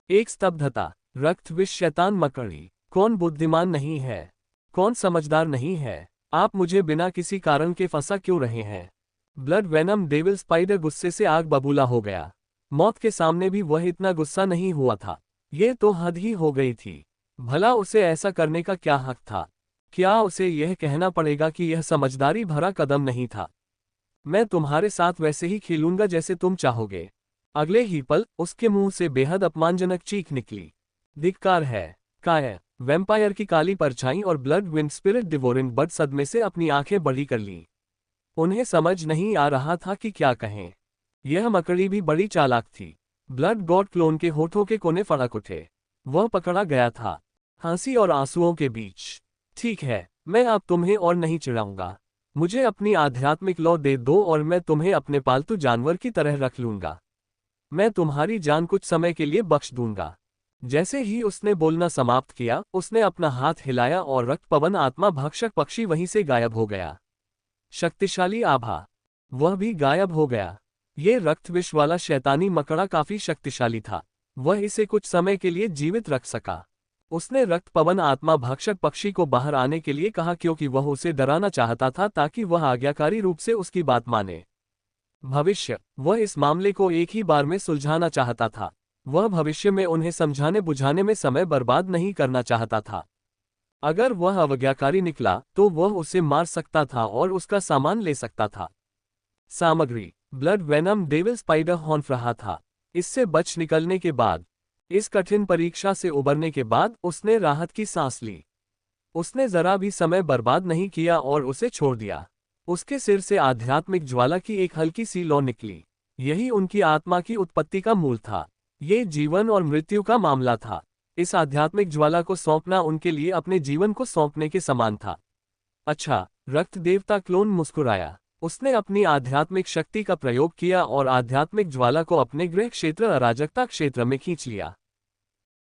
एक स्तब्धता। रक्त विष शैतान मकड़ी। कौन बुद्धिमान नहीं है? कौन समझदार नहीं है? आप मुझे बिना किसी कारण के फंसा क्यों रहे हैं? ब्लड वेनम डेविल स्पाइडर गुस्से से आग बबूला हो गया। मौत के सामने भी वह इतना गुस्सा नहीं हुआ था। ये तो हद ही हो गई थी। भला उसे ऐसा करने का क्या हक था? क्या उसे यह कहना पड़ेगा कि यह समझदारी भरा कदम नहीं था? मैं तुम्हारे साथ वैसे ही खेलूंगा जैसे तुम चाहोगे। अगले ही पल उसके मुंह से बेहद अपमानजनक चीख निकली। धिक्कार है! काय! वैम्पायर की काली परछाई और blood wind spirit devouring bird सदमे से अपनी आंखें बड़ी कर लीं। उन्हें समझ नहीं आ रहा था कि क्या कहें। यह मकड़ी भी बड़ी चालाक थी। ब्लड गॉड क्लोन के होठों के कोने फड़क उठे। वह पकड़ा गया था हंसी और आंसुओं के बीच। ठीक है, मैं अब तुम्हें और नहीं चिढ़ाऊंगा। मुझे अपनी आध्यात्मिक लौ दे दो और मैं तुम्हें अपने पालतू जानवर की तरह रख लूंगा। मैं तुम्हारी जान कुछ समय के लिए बख्श दूंगा। जैसे ही उसने बोलना समाप्त किया, उसने अपना हाथ हिलाया और रक्त पवन आत्मा भक्षक पक्षी वहीं से गायब हो गया। शक्तिशाली आभा! वह भी गायब हो गया। ये रक्त विष वाला शैतानी मकड़ा काफी शक्तिशाली था। वह इसे कुछ समय के लिए जीवित रख सका। उसने रक्त पवन आत्मा भक्षक पक्षी को बाहर आने के लिए कहा क्योंकि वह उसे डराना चाहता था ताकि वह आज्ञाकारी रूप से उसकी बात माने। भविष्य! वह इस मामले को एक ही बार में सुलझाना चाहता था। वह भविष्य में उन्हें समझाने बुझाने में समय बर्बाद नहीं करना चाहता था। अगर वह अवज्ञाकारी निकला तो वह उसे मार सकता था और उसका सामान ले सकता था। सामग्री: ब्लड वेनम डेविल स्पाइडर हॉन्फ रहा था। इससे बच निकलने के बाद इस कठिन परीक्षा से उबरने के बाद उसने राहत की सांस ली। उसने जरा भी समय बर्बाद नहीं किया और उसे छोड़ दिया। उसके सिर से आध्यात्मिक ज्वाला की एक हल्की सी लौ निकली। यही उनकी आत्मा की उत्पत्ति का मूल था। ये जीवन और मृत्यु का मामला था। इस आध्यात्मिक ज्वाला को सौंपना उनके लिए अपने जीवन को सौंपने के समान था। अच्छा, रक्त देवता क्लोन मुस्कुराया। उसने अपनी आध्यात्मिक शक्ति का प्रयोग किया और आध्यात्मिक ज्वाला को अपने गृह क्षेत्र अराजकता क्षेत्र में खींच लिया।